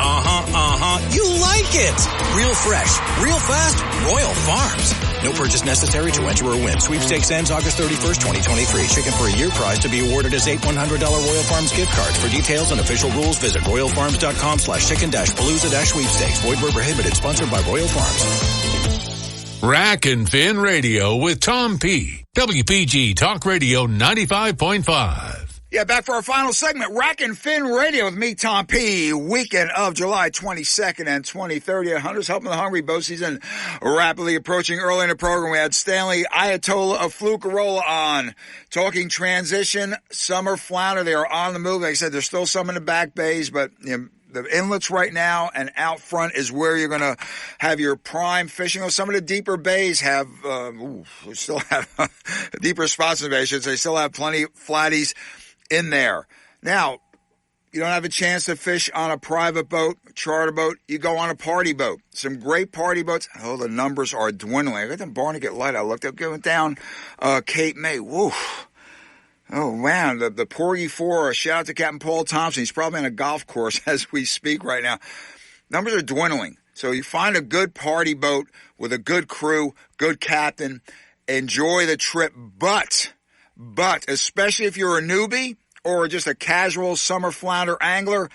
Speaker 6: You like it. Real fresh, real fast, Royal Farms. No purchase necessary to enter or win. Sweepstakes ends August 31st, 2023. Chicken for a year prize to be awarded as 8 $100 Royal Farms gift cards. For details and official rules, visit royalfarms.com/chicken-palooza-sweepstakes. Void where prohibited. Sponsored by Royal Farms.
Speaker 1: Rack and Fin Radio with Tom P. WPG Talk Radio 95.5.
Speaker 2: Yeah, back for our final segment, Rack and Fin Radio with me, Tom P. Weekend of July 22nd and 23rd at Hunters Helping the Hungry. Bow season rapidly approaching. Early in the program, we had Stanley Ayatollah of Flucarola on, talking transition, summer flounder. They are on the move. Like I said, there's still some in the back bays, but the inlets right now and out front is where you're going to have your prime fishing. Some of the deeper bays have, we still have deeper spots in the bay, I should say. Still have plenty of flatties in there. Now, you don't have a chance to fish on a private boat, charter boat. You go on a party boat. Some great party boats. Oh, the numbers are dwindling. I got them Barnegat Light. I looked up, going down Cape May. Woo. Oh, man. The Porgy 4, shout out to Captain Paul Thompson. He's probably on a golf course as we speak right now. Numbers are dwindling. So you find a good party boat with a good crew, good captain. Enjoy the trip. But especially if you're a newbie or just a casual summer flounder angler,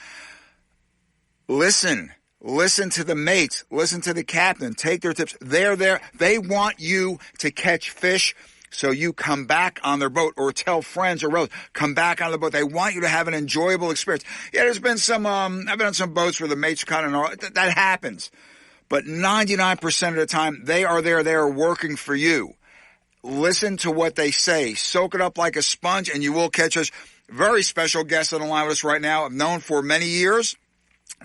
Speaker 2: listen to the mates, listen to the captain, take their tips. They're there. They want you to catch fish, so you come back on their boat, or tell friends or relatives, come back on the boat. They want you to have an enjoyable experience. Yeah, there's been some, I've been on some boats where the mates kind of, that happens. But 99% of the time, they are there, they are working for you. Listen to what they say. Soak it up like a sponge, and you will catch us. Very special guest on the line with us right now. I've known for many years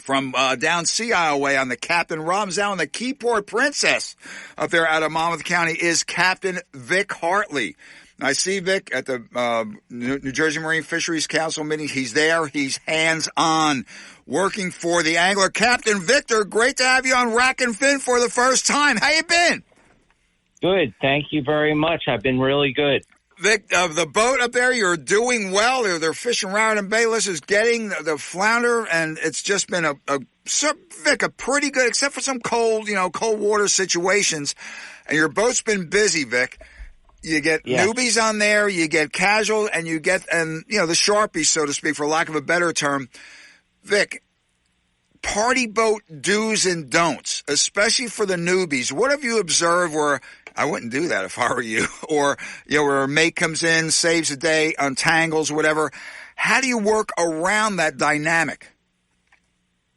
Speaker 2: from down Sea Isle way on the Captain Rob's down the Keyport Princess up there out of Monmouth County is Captain Vic Hartley. I see Vic at the New Jersey Marine Fisheries Council meeting. He's there. He's hands-on, working for the angler. Captain Victor, great to have you on Rack and Fin for the first time. How you been?
Speaker 5: Good. Thank you very much. I've been really good.
Speaker 2: Vic, the boat up there, you're doing well. They're fishing Raritan Bay. Liz is getting the flounder, and it's just been Vic, a pretty good, except for some cold water situations. And your boat's been busy, Vic. You get newbies on there, you get casual, and you get, the Sharpies, so to speak, for lack of a better term. Vic, party boat do's and don'ts, especially for the newbies. What have you observed where I wouldn't do that if I were you, or, where a mate comes in, saves a day, untangles, whatever. How do you work around that dynamic?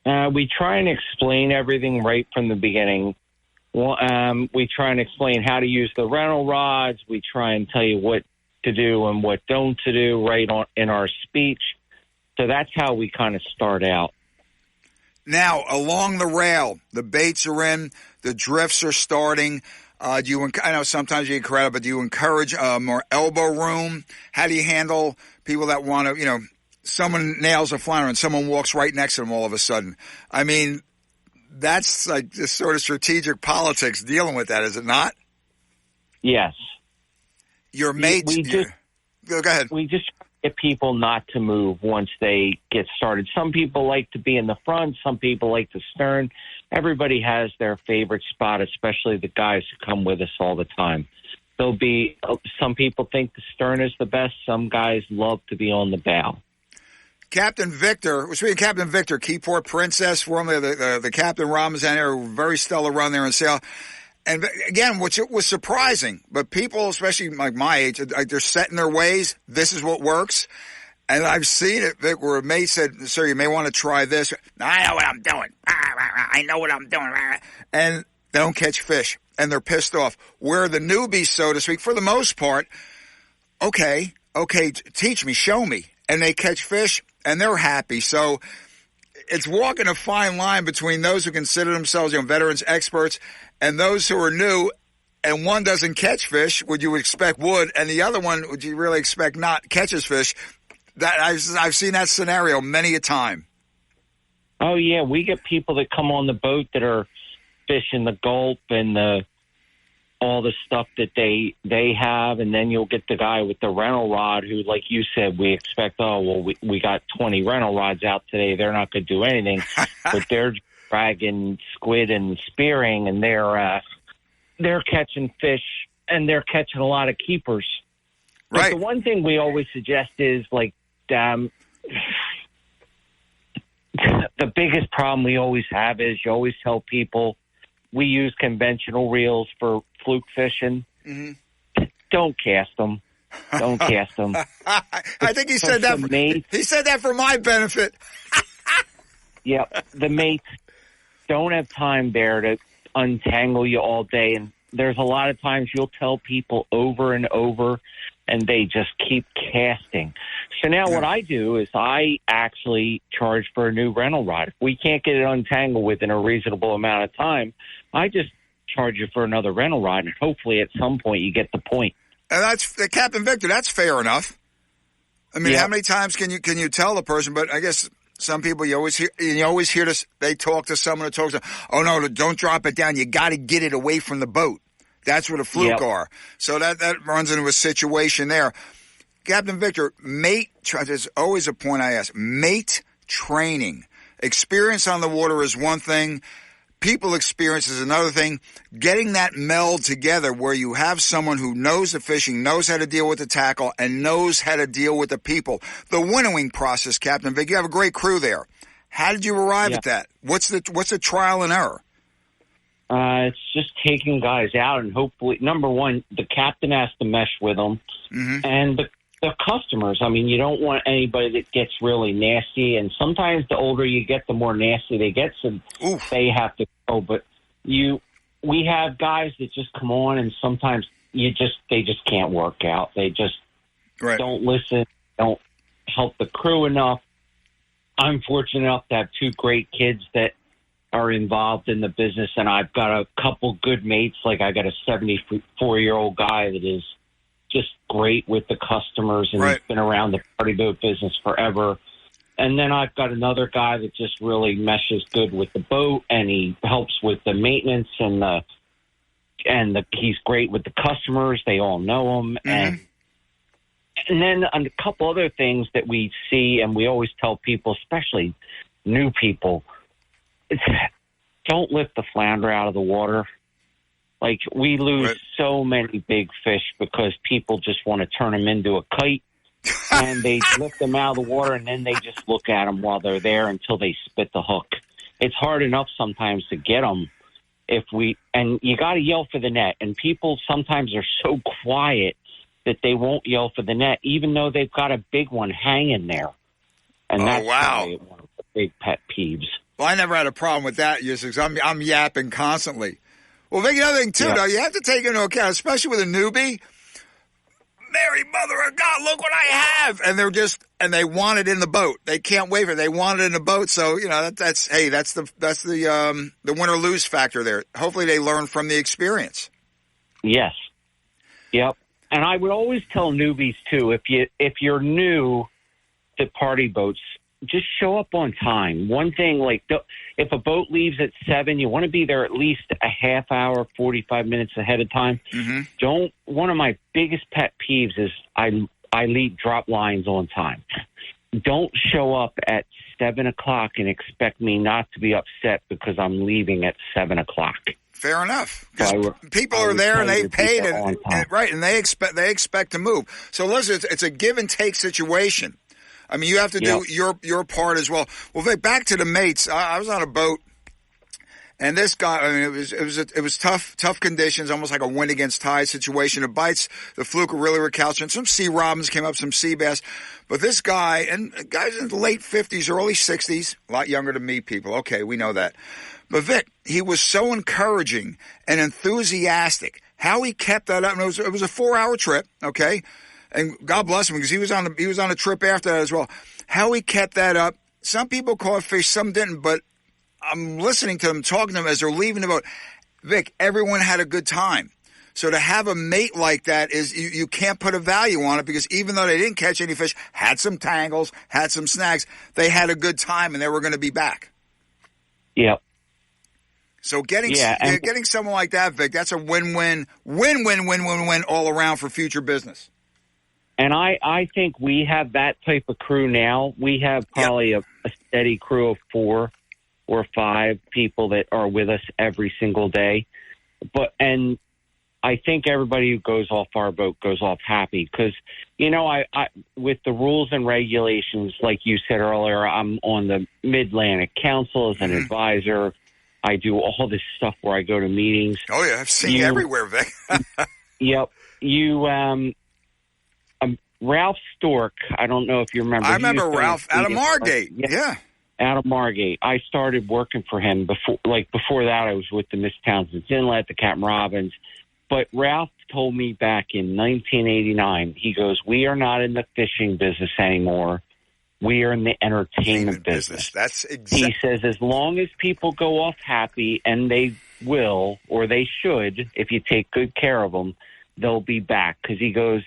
Speaker 5: We try and explain everything right from the beginning. We try and explain how to use the rental rods. We try and tell you what to do and what don't to do right in our speech. So that's how we kind of start out.
Speaker 2: Now, along the rail, the baits are in, the drifts are starting. I know sometimes you get credit, but do you encourage more elbow room? How do you handle people that want to, someone nails a flounder and someone walks right next to them all of a sudden? I mean, that's like this sort of strategic politics dealing with that, is it not?
Speaker 5: Yes.
Speaker 2: Your mates. Go ahead.
Speaker 5: We just get people not to move once they get started. Some people like to be in the front. Some people like the stern. Everybody has their favorite spot, especially the guys who come with us all the time. Some people think the stern is the best. Some guys love to be on the bow.
Speaker 2: Captain Victor, speaking of Captain Victor, Keyport Princess, formerly the Captain Ramazan there, very stellar run there in sail. And again, which was surprising, but people, especially like my age, they're set in their ways. This is what works. And I've seen it, Vic, where a mate said, sir, you may want to try this. I know what I'm doing. I know what I'm doing. And they don't catch fish, and they're pissed off. Where the newbies, so to speak, for the most part, okay, teach me, show me. And they catch fish, and they're happy. So it's walking a fine line between those who consider themselves veterans, experts, and those who are new. And one doesn't catch fish, would you expect would, and the other one, would you really expect not catches fish? That I've seen that scenario many a time.
Speaker 5: Oh, yeah. We get people that come on the boat that are fishing the gulp and all the stuff that they have, and then you'll get the guy with the rental rod who, like you said, we expect, we got 20 rental rods out today. They're not going to do anything, but they're dragging squid and spearing, and they're catching fish, and they're catching a lot of keepers. Right. But the one thing we always suggest is, the biggest problem we always have is you always tell people we use conventional reels for fluke fishing. Mm-hmm. Don't cast them. Don't cast them.
Speaker 2: I think he said that. He said that for my benefit.
Speaker 5: Yep. The mates don't have time there to untangle you all day, and there's a lot of times you'll tell people over and over, and they just keep casting. So now what I do is I actually charge for a new rental rod. If we can't get it untangled within a reasonable amount of time, I just charge you for another rental rod, and hopefully at some point you get the point.
Speaker 2: And that's Captain Victor. That's fair enough. I mean, How many times can you tell the person? But I guess some people you always hear this. They talk to someone who talks to, oh no, don't drop it down. You got to get it away from the boat. That's where the fluke are. So that runs into a situation there. Captain Victor, there's always a point I ask. Mate training. Experience on the water is one thing. People experience is another thing. Getting that meld together where you have someone who knows the fishing, knows how to deal with the tackle, and knows how to deal with the people. The winnowing process, Captain Vic, you have a great crew there. How did you arrive at that? What's the trial and error?
Speaker 5: It's just taking guys out, and hopefully, number one, the captain has to mesh with them, and the customers. I mean, you don't want anybody that gets really nasty, and sometimes the older you get, the more nasty they get, so they have to go. But we have guys that just come on, and sometimes they just can't work out. They just don't listen, don't help the crew enough. I'm fortunate enough to have two great kids that are involved in the business, and I've got a couple good mates. Like I got a 74-year-old guy that is just great with the customers, and
Speaker 2: Right.
Speaker 5: he's been around the party boat business forever. And then I've got another guy that just really meshes good with the boat, and he helps with the maintenance he's great with the customers. They all know him.
Speaker 2: Mm-hmm.
Speaker 5: And then a couple other things that we see, and we always tell people, especially new people, don't lift the flounder out of the water. Like, we lose so many big fish because people just want to turn them into a kite, and they lift them out of the water, and then they just look at them while they're there until they spit the hook. It's hard enough sometimes to get them and you got to yell for the net, and people sometimes are so quiet that they won't yell for the net, even though they've got a big one hanging there. And that's probably one of the big pet peeves.
Speaker 2: Well, I never had a problem with that, because I'm yapping constantly. Well, Vic, another thing, too, though, you have to take into account, especially with a newbie, Mary, Mother of God, look what I have! And they want it in the boat. They can't wait for it. They want it in the boat. So, that's the win or lose factor there. Hopefully they learn from the experience.
Speaker 5: Yes. Yep. And I would always tell newbies, too, if you're new to party boats, just show up on time. One thing, like, if a boat leaves at 7, you want to be there at least a half hour, 45 minutes ahead of time.
Speaker 2: Mm-hmm.
Speaker 5: One of my biggest pet peeves is I leave drop lines on time. Don't show up at 7 o'clock and expect me not to be upset because I'm leaving at 7 o'clock.
Speaker 2: Fair enough. People are there and they paid, and they expect to move. So listen, it's a give and take situation. I mean, you have to do your part as well. Well, Vic, back to the mates. I was on a boat, and this guy. I mean, it was tough conditions, almost like a wind against tide situation. The bites, the fluke were really recalcitrant. Some sea robins came up, some sea bass, but this guy, and guys in the late 50s, early 60s, a lot younger than me. People, okay, we know that. But Vic, he was so encouraging and enthusiastic. How he kept that up, and it was a 4-hour trip. Okay. And God bless him, because he was on a trip after that as well. How he kept that up. Some people caught fish, some didn't, but I'm listening to them, talking to them as they're leaving the boat. Vic, everyone had a good time. So to have a mate like that is, you can't put a value on it, because even though they didn't catch any fish, had some tangles, had some snags, they had a good time and they were going to be back.
Speaker 5: Yep.
Speaker 2: So getting someone like that, Vic, that's a win-win all around for future business.
Speaker 5: And I think we have that type of crew now. We have probably a steady crew of 4 or 5 people that are with us every single day. And I think everybody who goes off our boat goes off happy, because, I with the rules and regulations, like you said earlier, I'm on the Mid-Atlantic Council as an advisor. I do all this stuff where I go to meetings.
Speaker 2: Oh, yeah, I've seen you everywhere, Vic.
Speaker 5: Yep. Ralph Stork, I don't know if you remember.
Speaker 2: I remember Ralph out of Margate. Yeah.
Speaker 5: Out of Margate. I started working for him before that I was with the Miss Townsend's Inlet, the Captain Robbins. But Ralph told me back in 1989, he goes, "We are not in the fishing business anymore. We are in the entertainment business."
Speaker 2: That's
Speaker 5: He says, as long as people go off happy, and they will, or they should, if you take good care of them, they'll be back. Because he goes,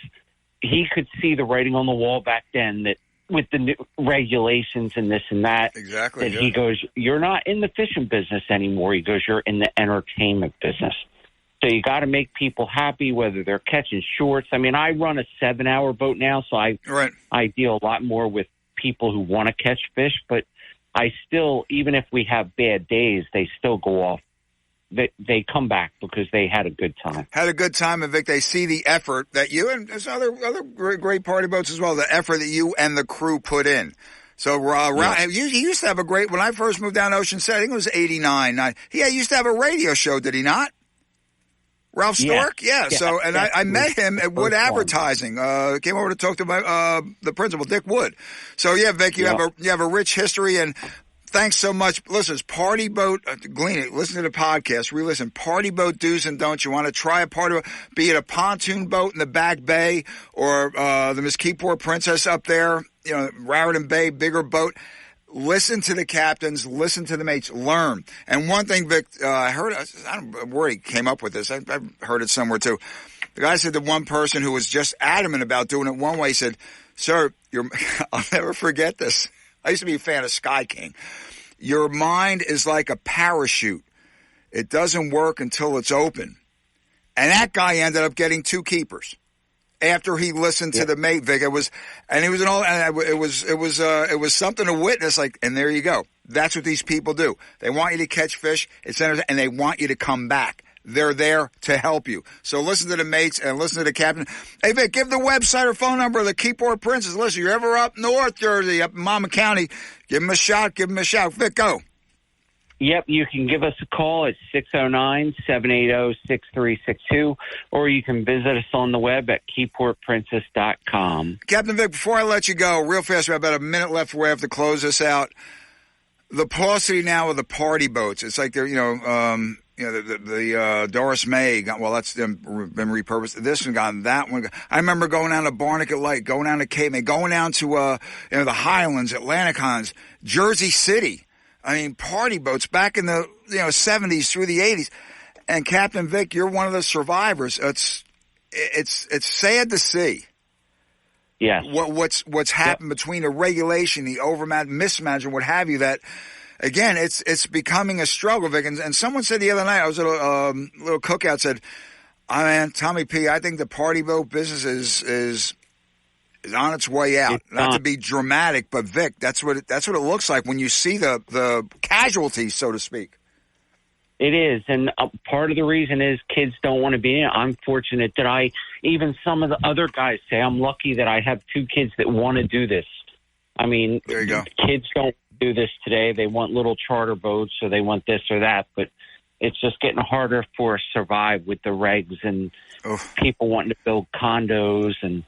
Speaker 5: he could see the writing on the wall back then that with the new regulations and this and that.
Speaker 2: Exactly.
Speaker 5: That he goes, you're not in the fishing business anymore. He goes, you're in the entertainment business. So you got to make people happy, whether they're catching shorts. I mean, I run a 7-hour boat now, so I deal a lot more with people who want to catch fish. But I still, even if we have bad days, they still go off. They come back because they had a good time.
Speaker 2: Had a good time, and Vic, they see the effort that you, and there's other great party boats as well, the effort that you and the crew put in. So he used to have a great, when I first moved down Ocean City, I think it was 89. He used to have a radio show, did he not? Ralph Stork? Yeah. So, and I met him at Wood Advertising. Came over to talk to the principal, Dick Wood. So yeah, Vic, you have a rich history, and thanks so much. Listen, it's Party Boat, glean it, listen to the podcast, re-listen, Party Boat do's and don'ts. You want to try a party boat, be it a pontoon boat in the Back Bay or the Mesquite Princess up there, Raritan Bay, bigger boat. Listen to the captains, listen to the mates, learn. And one thing, Vic, I heard, I don't know where he came up with this. I've heard it somewhere too. The guy said to one person who was just adamant about doing it one way, he said, sir, I'll never forget this. I used to be a fan of Sky King. Your mind is like a parachute. It doesn't work until it's open. And that guy ended up getting 2 keepers after he listened to the mate, Vic. It was something to witness. Like, and there you go. That's what these people do. They want you to catch fish, and they want you to come back. They're there to help you. So listen to the mates and listen to the captain. Hey, Vic, give the website or phone number of the Keyport Princess. Listen, you're ever up North Jersey, up in Monmouth County, give them a shout. Vic, go.
Speaker 5: Yep, you can give us a call at 609-780-6362, or you can visit us on the web at keyportprincess.com.
Speaker 2: Captain Vic, before I let you go, real fast, we have about a minute left before we have to close this out. The paucity now of the party boats. It's like they're, the Doris May, that's been repurposed. This one gone, that one. I remember going down to Barnegat Lake, going down to Cape May, going down to the Highlands, Atlantic Highlands, Jersey City. I mean, party boats back in the 70s through the 80s. And Captain Vic, you're one of the survivors. It's sad to see.
Speaker 5: Yes.
Speaker 2: What's happened between the regulation, the mismanagement, what have you, that again, it's becoming a struggle, Vic. And someone said the other night, I was at a little cookout, said, man, Tommy P, I think the party boat business is on its way out. Not to be dramatic, but Vic, that's what it looks like when you see the casualties, so to speak.
Speaker 5: It is, and part of the reason is kids don't want to be in it. I'm fortunate that even some of the other guys say I'm lucky that I have 2 kids that want to do this. I mean,
Speaker 2: there you go.
Speaker 5: Kids don't do this today. They want little charter boats, or they want this or that, but it's just getting harder for us to survive with the regs and people wanting to build condos and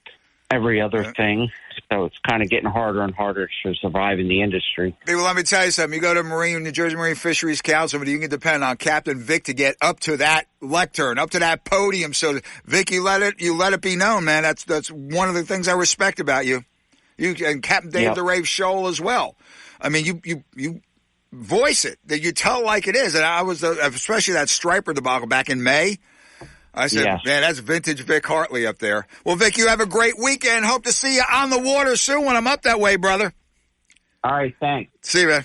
Speaker 5: every other thing. So it's kind of getting harder and harder to survive in the industry.
Speaker 2: Hey, well, let me tell you something. You go to New Jersey Marine Fisheries Council, but you can depend on Captain Vic to get up to that lectern, up to that podium. So, Vic, you let it be known, man. That's one of the things I respect about you. You and Captain Dave the Rave Shoal as well. I mean, you voice it. That you tell like it is. And I was, especially that striper debacle back in May. I said, man, that's vintage Vic Hartley up there. Well, Vic, you have a great weekend. Hope to see you on the water soon when I'm up that way, brother.
Speaker 5: All right, thanks.
Speaker 2: See you, man.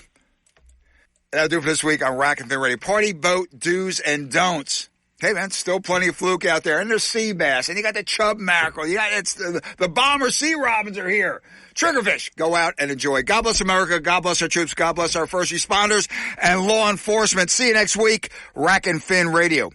Speaker 2: That'll do for this week on Rack and Fin Radio. Party boat do's and don'ts. Hey, man, still plenty of fluke out there. And there's sea bass. And you got the chub mackerel. You got the bomber sea robins are here. Triggerfish. Go out and enjoy. God bless America. God bless our troops. God bless our first responders and law enforcement. See you next week. Rack and Fin Radio.